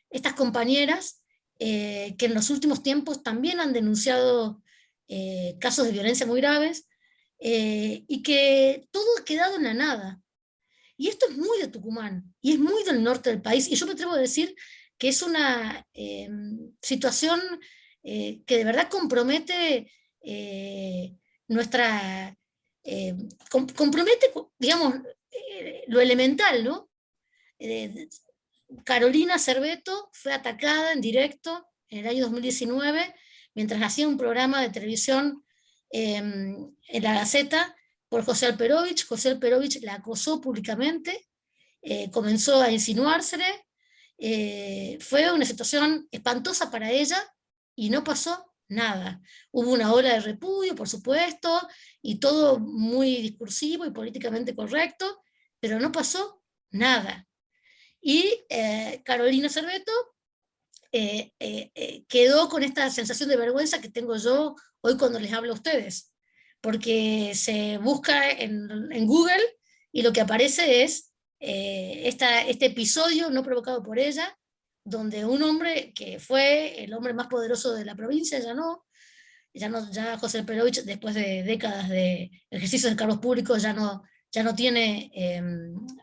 estas compañeras que en los últimos tiempos también han denunciado casos de violencia muy graves, y que todo ha quedado en la nada. Y esto es muy de Tucumán, y es muy del norte del país, y yo me atrevo a decir que es una situación que de verdad compromete nuestra... compromete, digamos, lo elemental, ¿no? Carolina Cerveto fue atacada en directo en el año 2019, mientras hacía un programa de televisión en la Gaceta, por José Alperovich. José Alperovich la acosó públicamente, comenzó a insinuársele, fue una situación espantosa para ella, y no pasó nada. Hubo una ola de repudio, por supuesto, y todo muy discursivo y políticamente correcto, pero no pasó nada. Y Carolina Cerveto quedó con esta sensación de vergüenza que tengo yo hoy cuando les hablo a ustedes, porque se busca en Google y lo que aparece es este episodio no provocado por ella, donde un hombre que fue el hombre más poderoso de la provincia, ya José Alperovich, después de décadas de ejercicio de cargos públicos, ya no tiene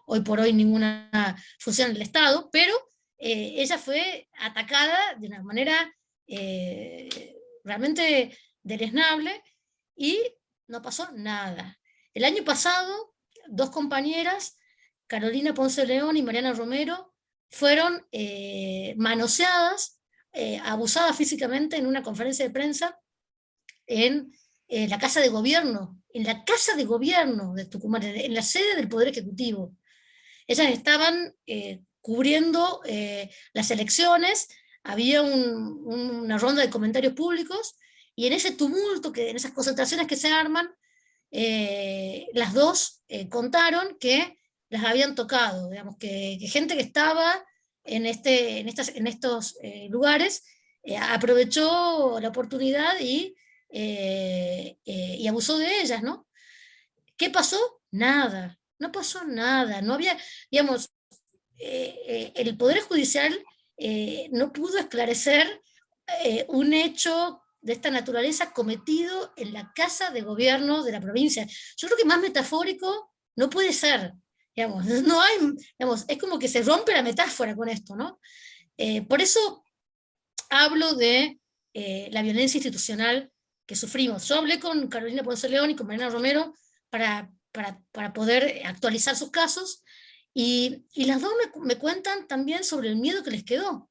hoy por hoy ninguna función en el Estado, pero ella fue atacada de una manera realmente deleznable, y no pasó nada. El año pasado, dos compañeras, Carolina Ponce León y Mariana Romero, fueron manoseadas, abusadas físicamente en una conferencia de prensa en la Casa de Gobierno, en la Casa de Gobierno de Tucumán, en la sede del Poder Ejecutivo. Ellas estaban cubriendo las elecciones, había una ronda de comentarios públicos, y en ese tumulto, en esas concentraciones que se arman, las dos contaron que las habían tocado, digamos, que gente que estaba en estos lugares aprovechó la oportunidad y abusó de ellas, ¿no? ¿Qué pasó? Nada, no pasó nada, no había, digamos, el Poder Judicial no pudo esclarecer un hecho de esta naturaleza cometido en la Casa de Gobierno de la provincia. Yo creo que más metafórico no puede ser, digamos, no hay, digamos, es como que se rompe la metáfora con esto, ¿no? Por eso hablo de la violencia institucional que sufrimos. Yo hablé con Carolina Ponce León y con Mariana Romero para poder actualizar sus casos, y las dos me cuentan también sobre el miedo que les quedó.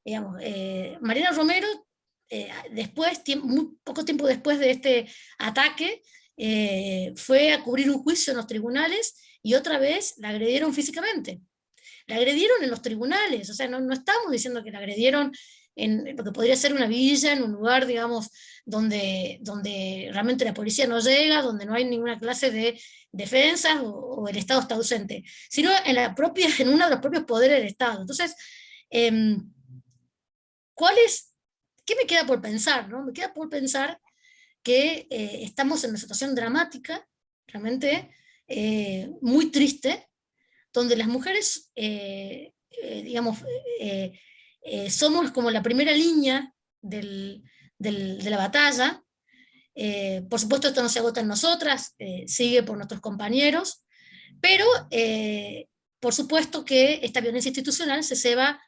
Digamos, Mariana Romero, después, muy poco tiempo después de este ataque, fue a cubrir un juicio en los tribunales, y otra vez la agredieron físicamente. La agredieron en los tribunales, o sea, no estamos diciendo que la agredieron en lo que podría ser una villa, en un lugar, digamos, donde realmente la policía no llega, donde no hay ninguna clase de defensa, o el Estado está ausente, sino en uno de los propios poderes del Estado. Entonces, ¿qué me queda por pensar? ¿No? Me queda por pensar que estamos en una situación dramática, realmente muy triste, donde las mujeres, digamos, somos como la primera línea de la batalla. Por supuesto, esto no se agota en nosotras, sigue por nuestros compañeros, pero por supuesto que esta violencia institucional se ceba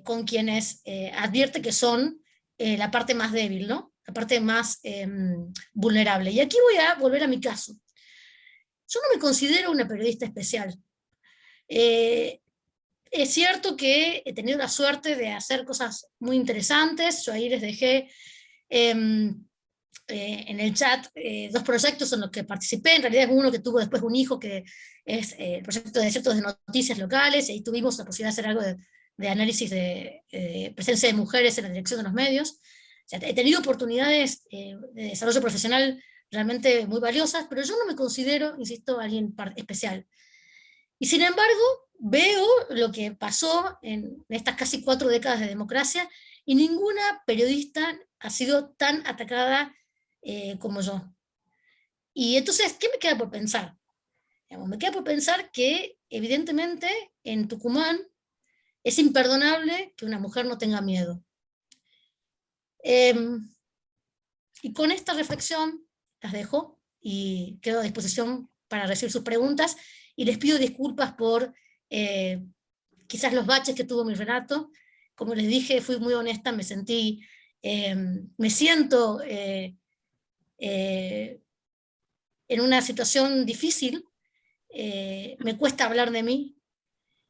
con quienes advierte que son la parte más débil, ¿no? La parte más vulnerable. Y aquí voy a volver a mi caso. Yo no me considero una periodista especial. Es cierto que he tenido la suerte de hacer cosas muy interesantes. Yo ahí les dejé en el chat dos proyectos en los que participé. En realidad es uno que tuvo después un hijo, que es el proyecto de Desiertos de Noticias Locales, y ahí tuvimos la posibilidad de hacer algo de análisis de presencia de mujeres en la dirección de los medios. O sea, he tenido oportunidades de desarrollo profesional realmente muy valiosas, pero yo no me considero, insisto, alguien especial. Y sin embargo, veo lo que pasó en estas casi 4 décadas de democracia, y ninguna periodista ha sido tan atacada como yo. Y entonces, ¿qué me queda por pensar? Me queda por pensar que, evidentemente, en Tucumán Es imperdonable que una mujer no tenga miedo. Y con esta reflexión las dejo y quedo a disposición para recibir sus preguntas, y les pido disculpas por quizás los baches que tuvo mi relato. Como les dije, fui muy honesta, me siento en una situación difícil, me cuesta hablar de mí,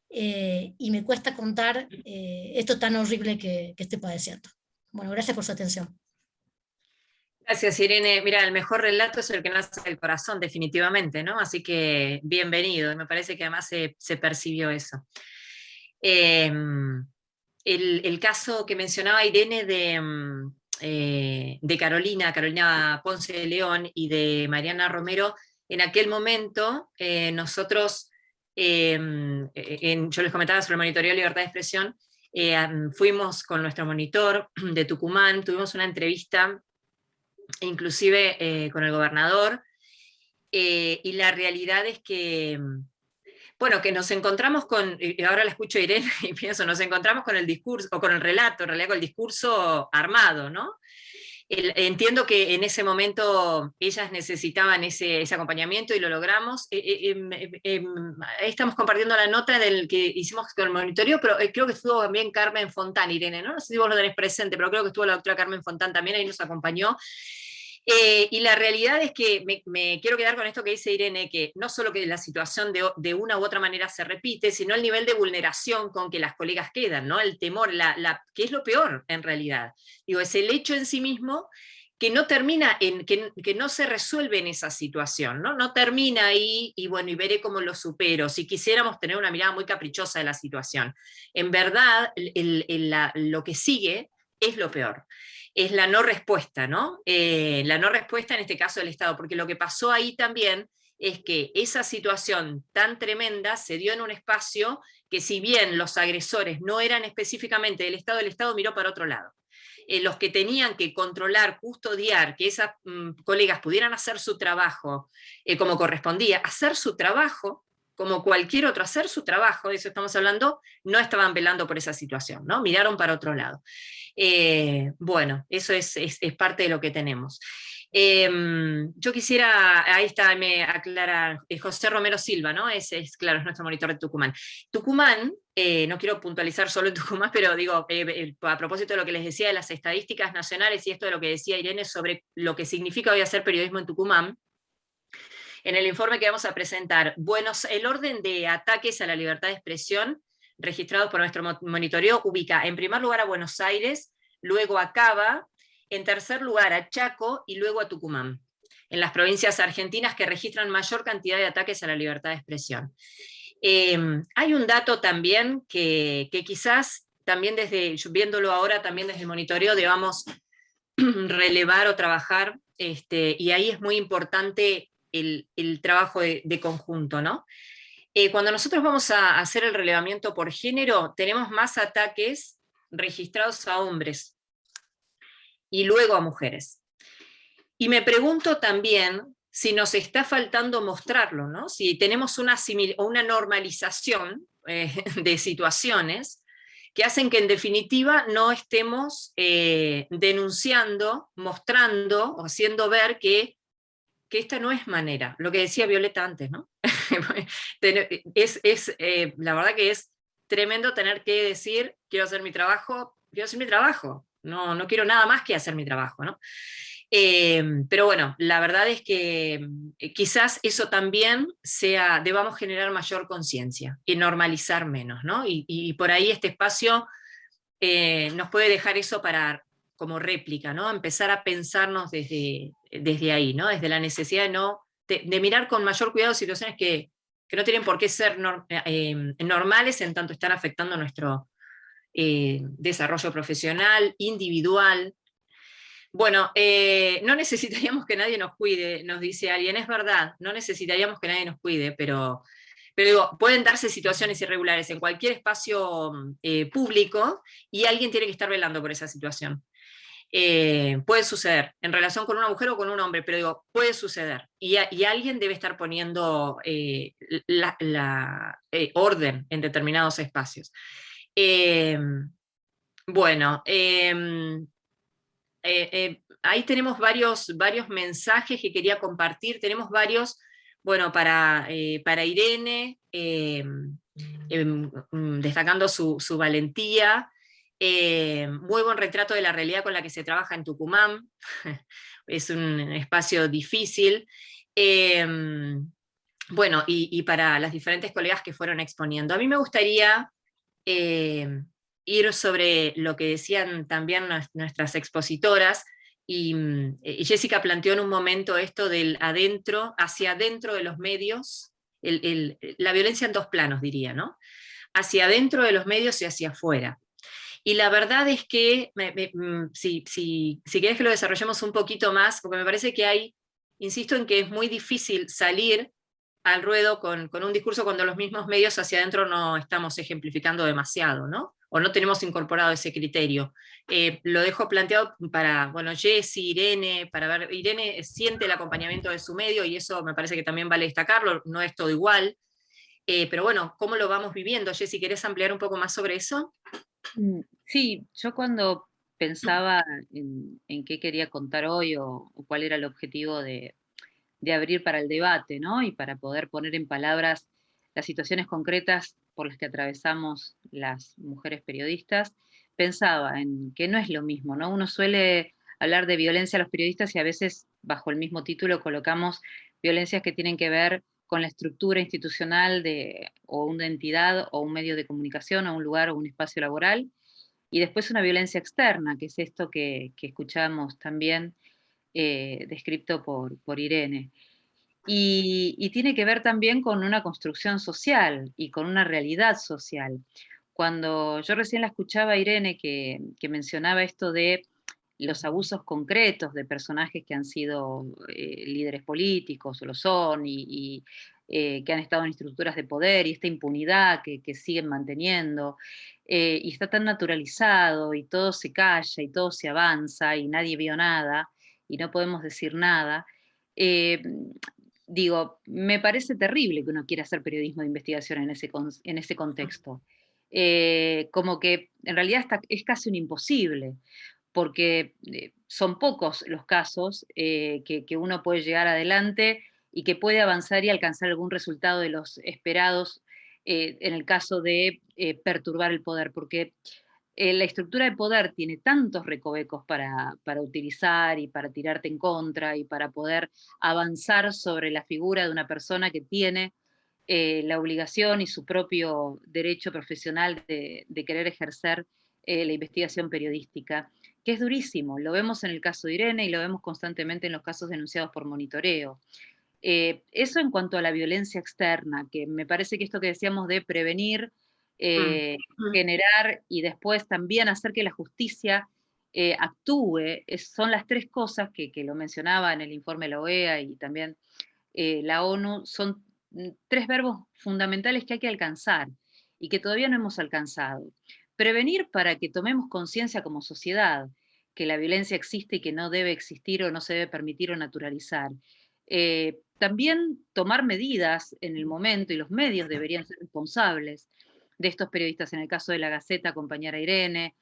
y me cuesta contar esto tan horrible que estoy padeciendo. Bueno, gracias por su atención. Gracias, Irene. Mira, el mejor relato es el que nace del corazón, definitivamente, ¿no? Así que bienvenido. Me parece que además se percibió eso. El caso que mencionaba Irene de Carolina Ponce de León y de Mariana Romero, en aquel momento nosotros, yo les comentaba sobre el monitoreo de libertad de expresión, fuimos con nuestro monitor de Tucumán, tuvimos una entrevista inclusive con el gobernador, y la realidad es que, bueno, que nos encontramos con, y ahora la escucho a Irene y pienso, nos encontramos con el discurso, o con el relato, en realidad con el discurso armado, ¿no? Entiendo que en ese momento ellas necesitaban ese acompañamiento y lo logramos. Ahí estamos compartiendo la nota del que hicimos con el monitoreo, pero creo que estuvo también Carmen Fontán, Irene, ¿no? No sé si vos lo tenés presente, pero creo que estuvo la doctora Carmen Fontán también, ahí nos acompañó. Y la realidad es que me quiero quedar con esto que dice Irene, que no solo que la situación de una u otra manera se repite, sino el nivel de vulneración con que las colegas quedan, ¿no? El temor, que es lo peor en realidad. Digo, es el hecho en sí mismo que no termina, que no se resuelve en esa situación, ¿no? No termina ahí y bueno, y veré cómo lo supero. Si quisiéramos tener una mirada muy caprichosa de la situación. En verdad, lo que sigue es lo peor. Es la no respuesta, ¿no? La no respuesta en este caso del Estado, porque lo que pasó ahí también es que esa situación tan tremenda se dio en un espacio que, si bien los agresores no eran específicamente del Estado, el Estado miró para otro lado. Los que tenían que controlar, custodiar, que esas colegas pudieran hacer su trabajo como correspondía, hacer su trabajo, como cualquier otro, hacer su trabajo, de eso estamos hablando, no estaban velando por esa situación, ¿no? Miraron para otro lado. Bueno, eso es parte de lo que tenemos. Yo quisiera, ahí está, me aclara José Romero Silva, ¿no? Claro, es nuestro monitor de Tucumán. Tucumán, no quiero puntualizar solo en Tucumán, pero digo, a propósito de lo que les decía de las estadísticas nacionales y esto de lo que decía Irene sobre lo que significa hoy hacer periodismo en Tucumán, en el informe que vamos a presentar, el orden de ataques a la libertad de expresión registrados por nuestro monitoreo ubica en primer lugar a Buenos Aires, luego a Cava, en tercer lugar a Chaco y luego a Tucumán, en las provincias argentinas que registran mayor cantidad de ataques a la libertad de expresión. Hay un dato también que quizás también viéndolo ahora también desde el monitoreo debamos relevar o trabajar, y ahí es muy importante el trabajo de conjunto, ¿no? Cuando nosotros vamos a hacer el relevamiento por género, tenemos más ataques registrados a hombres y luego a mujeres. Y me pregunto también si nos está faltando mostrarlo, ¿no? Si tenemos una normalización de situaciones que hacen que en definitiva no estemos denunciando, mostrando o haciendo ver que esta no es manera, lo que decía Violeta antes, ¿no? La verdad que es tremendo tener que decir, quiero hacer mi trabajo, no quiero nada más que hacer mi trabajo, ¿no? Pero bueno, la verdad es que quizás eso también debamos generar mayor conciencia y normalizar menos, ¿no? Y por ahí este espacio nos puede dejar eso como réplica, ¿no? Empezar a pensarnos desde ahí, ¿no? Desde la necesidad de mirar con mayor cuidado situaciones que no tienen por qué ser normales en tanto están afectando nuestro desarrollo profesional, individual. Bueno, no necesitaríamos que nadie nos cuide, nos dice alguien, es verdad, no necesitaríamos que nadie nos cuide, pero digo, pueden darse situaciones irregulares en cualquier espacio público y alguien tiene que estar velando por esa situación. Puede suceder, en relación con una mujer o con un hombre, pero digo, puede suceder. Y alguien debe estar poniendo orden en determinados espacios. Bueno, ahí tenemos varios mensajes que quería compartir. Tenemos varios, bueno, para Irene, destacando su valentía. Muy buen retrato de la realidad con la que se trabaja en Tucumán. Es un espacio difícil. Bueno, y para las diferentes colegas que fueron exponiendo. A mí me gustaría ir sobre lo que decían también nuestras expositoras, y Jessica planteó en un momento esto del adentro, hacia adentro de los medios, la violencia en dos planos, diría, ¿no? Hacia adentro de los medios y hacia afuera. Y la verdad es que, si querés que lo desarrollemos un poquito más, porque me parece que insisto en que es muy difícil salir al ruedo con un discurso cuando los mismos medios hacia adentro no estamos ejemplificando demasiado, ¿no? O no tenemos incorporado ese criterio. Lo dejo planteado para, bueno, Jessy, Irene, para ver, Irene siente el acompañamiento de su medio y eso me parece que también vale destacarlo, no es todo igual. Pero bueno, ¿cómo lo vamos viviendo? Jessy, ¿querés ampliar un poco más sobre eso? Sí, yo cuando pensaba en qué quería contar hoy o cuál era el objetivo de abrir para el debate, ¿no? Y para poder poner en palabras las situaciones concretas por las que atravesamos las mujeres periodistas, pensaba en que no es lo mismo, ¿no? Uno suele hablar de violencia a los periodistas y a veces bajo el mismo título colocamos violencias que tienen que ver con la estructura institucional de o una entidad o un medio de comunicación o un lugar o un espacio laboral, y después una violencia externa, que es esto que escuchamos también descrito por Irene. Y tiene que ver también con una construcción social y con una realidad social. Cuando yo recién la escuchaba a Irene que mencionaba esto de los abusos concretos de personajes que han sido líderes políticos o lo son y que han estado en estructuras de poder y esta impunidad que siguen manteniendo y está tan naturalizado y todo se calla y todo se avanza y nadie vio nada y no podemos decir nada. eh, Digo, me parece terrible que uno quiera hacer periodismo de investigación en ese contexto. Como que en realidad es casi un imposible, porque son pocos los casos que uno puede llegar adelante y que puede avanzar y alcanzar algún resultado de los esperados en el caso de perturbar el poder, porque la estructura de poder tiene tantos recovecos para utilizar y para tirarte en contra y para poder avanzar sobre la figura de una persona que tiene la obligación y su propio derecho profesional de querer ejercer la investigación periodística, que es durísimo. Lo vemos en el caso de Irene y lo vemos constantemente en los casos denunciados por monitoreo. Eso en cuanto a la violencia externa, que me parece que esto que decíamos de prevenir, generar y después también hacer que la justicia actúe, son las tres cosas que lo mencionaba en el informe de la OEA y también la ONU, son tres verbos fundamentales que hay que alcanzar y que todavía no hemos alcanzado. Prevenir para que tomemos conciencia como sociedad que la violencia existe y que no debe existir o no se debe permitir o naturalizar. También tomar medidas en el momento, y los medios deberían ser responsables de estos periodistas. En el caso de la Gaceta, acompañar a Irene,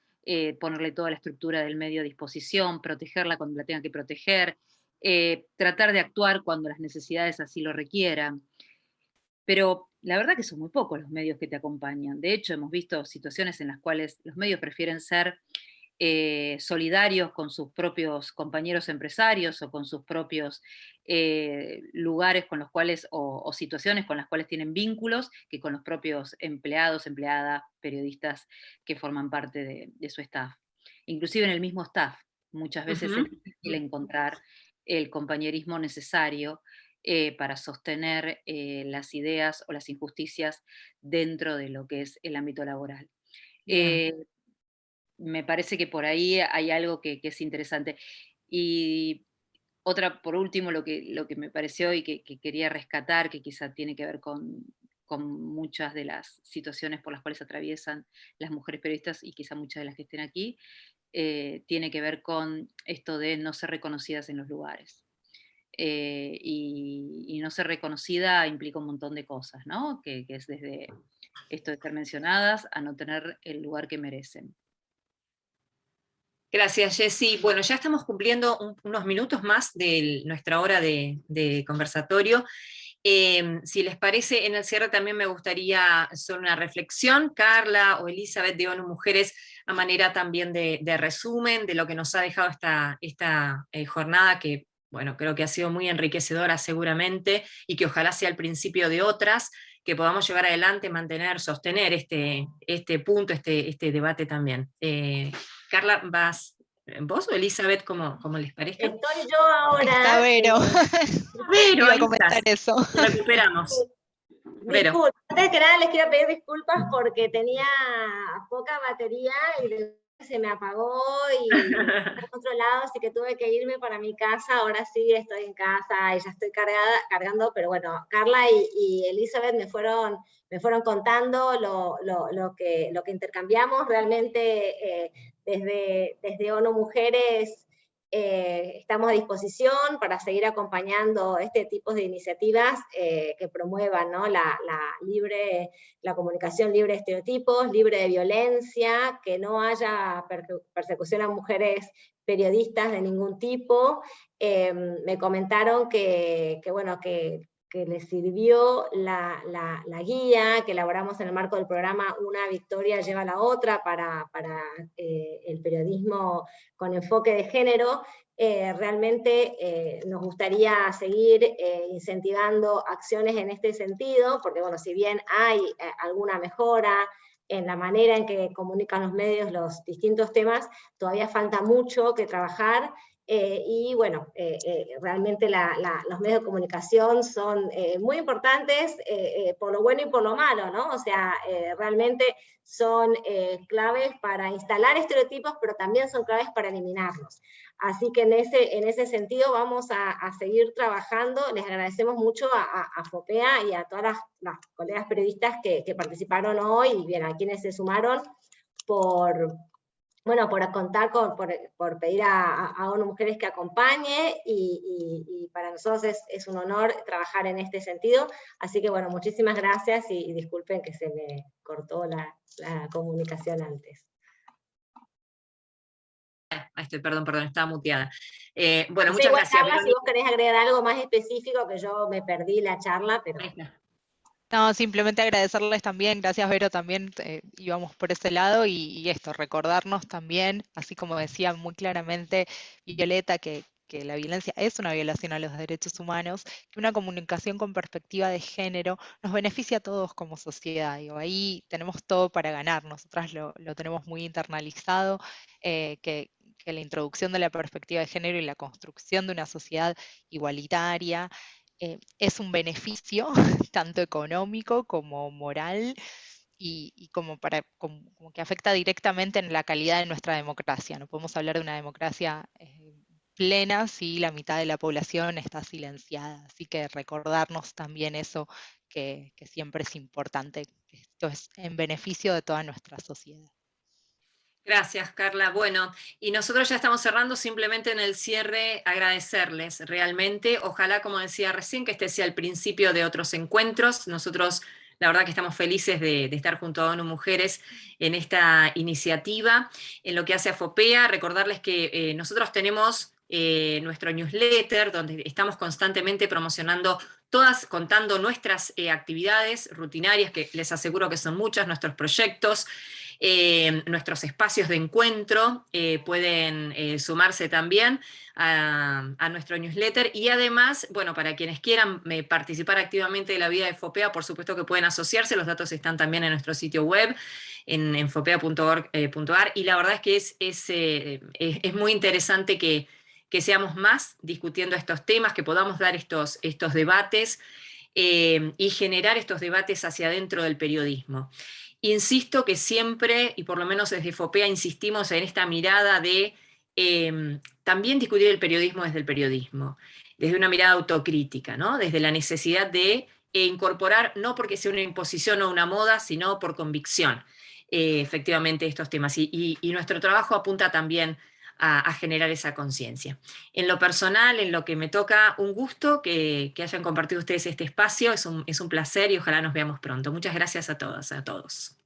ponerle toda la estructura del medio a disposición, protegerla cuando la tenga que proteger, tratar de actuar cuando las necesidades así lo requieran. Pero la verdad que son muy pocos los medios que te acompañan. De hecho, hemos visto situaciones en las cuales los medios prefieren ser solidarios con sus propios compañeros empresarios o con sus propios lugares con los cuales, o situaciones con las cuales tienen vínculos, que con los propios empleados, empleadas, periodistas que forman parte de su staff. Inclusive en el mismo staff, muchas veces es difícil encontrar el compañerismo necesario para sostener las ideas o las injusticias dentro de lo que es el ámbito laboral. Me parece que por ahí hay algo que es interesante. Y otra, por último, lo que me pareció y que quería rescatar, que quizá tiene que ver con muchas de las situaciones por las cuales atraviesan las mujeres periodistas y quizá muchas de las que estén aquí, tiene que ver con esto de no ser reconocidas en los lugares. Y no ser reconocida implica un montón de cosas, ¿no? Que es desde esto de ser mencionadas, a no tener el lugar que merecen. Gracias, Jessy. Bueno, ya estamos cumpliendo unos minutos más de nuestra hora de conversatorio. Si les parece, en el cierre también me gustaría hacer una reflexión, Carla o Elizabeth de ONU Mujeres, a manera también de resumen de lo que nos ha dejado esta jornada, que bueno, creo que ha sido muy enriquecedora seguramente, y que ojalá sea el principio de otras, que podamos llevar adelante, mantener, sostener este punto, este debate también. Carla, ¿vas vos o Elizabeth, como les parezca? Estoy yo ahora. Está Vero. Vero, Iba a ahí comentar estás. eso. Recuperamos. Vero. Disculpa, antes que nada les quiero pedir disculpas porque tenía poca batería y después se me apagó y en otro lado, así que tuve que irme para mi casa. Ahora sí estoy en casa y ya estoy cargando, pero bueno, Carla y Elizabeth me fueron contando lo que intercambiamos. Realmente desde ONU Mujeres estamos a disposición para seguir acompañando este tipo de iniciativas que promuevan, ¿no? la comunicación libre de estereotipos, libre de violencia, que no haya persecución a mujeres periodistas de ningún tipo. Me comentaron que les sirvió la guía que elaboramos en el marco del programa Una Victoria lleva a la otra para el periodismo con enfoque de género. Realmente nos gustaría seguir incentivando acciones en este sentido, porque bueno, si bien hay alguna mejora en la manera en que comunican los medios los distintos temas, todavía falta mucho que trabajar. Y bueno, realmente los medios de comunicación son muy importantes por lo bueno y por lo malo, ¿no? O sea, realmente son claves para instalar estereotipos, pero también son claves para eliminarlos. Así que en ese sentido vamos a seguir trabajando. Les agradecemos mucho a FOPEA y a todas las colegas periodistas que participaron hoy, y bien, a quienes se sumaron por contar por pedir a ONU Mujeres que acompañe, y para nosotros es un honor trabajar en este sentido. Así que bueno, muchísimas gracias y disculpen que se me cortó la comunicación antes. Perdón, estaba muteada. Bueno, Sí, muchas igual, gracias. Carla, si vos querés agregar algo más específico, que yo me perdí la charla, pero... No, simplemente agradecerles también, gracias Vero, también íbamos por ese lado y esto, recordarnos también, así como decía muy claramente Violeta, que la violencia es una violación a los derechos humanos, que una comunicación con perspectiva de género nos beneficia a todos como sociedad. Digo, ahí tenemos todo para ganar, nosotras lo tenemos muy internalizado, que la introducción de la perspectiva de género y la construcción de una sociedad igualitaria es un beneficio tanto económico como moral y como que afecta directamente en la calidad de nuestra democracia. No podemos hablar de una democracia plena si la mitad de la población está silenciada. Así que recordarnos también eso, que siempre es importante, que esto es en beneficio de toda nuestra sociedad. Gracias, Carla. Bueno, y nosotros ya estamos cerrando, simplemente en el cierre agradecerles realmente. Ojalá, como decía recién, que este sea el principio de otros encuentros. Nosotros, la verdad que estamos felices de estar junto a ONU Mujeres en esta iniciativa. En lo que hace a FOPEA, recordarles que nosotros tenemos nuestro newsletter, donde estamos constantemente promocionando todas, contando nuestras actividades rutinarias, que les aseguro que son muchas, nuestros proyectos, nuestros espacios de encuentro. Pueden sumarse también a nuestro newsletter, y además, bueno, para quienes quieran participar activamente de la vida de FOPEA, por supuesto que pueden asociarse, los datos están también en nuestro sitio web, en fopea.org.ar, y la verdad es que es muy interesante que seamos más discutiendo estos temas, que podamos dar estos debates y generar estos debates hacia adentro del periodismo. Insisto que siempre, y por lo menos desde FOPEA, insistimos en esta mirada de también discutir el periodismo desde el periodismo, desde una mirada autocrítica, ¿no? Desde la necesidad de incorporar, no porque sea una imposición o una moda, sino por convicción, efectivamente, estos temas. Y nuestro trabajo apunta también a generar esa conciencia. En lo personal, en lo que me toca, un gusto que hayan compartido ustedes este espacio, es un placer y ojalá nos veamos pronto. Muchas gracias a todas, a todos.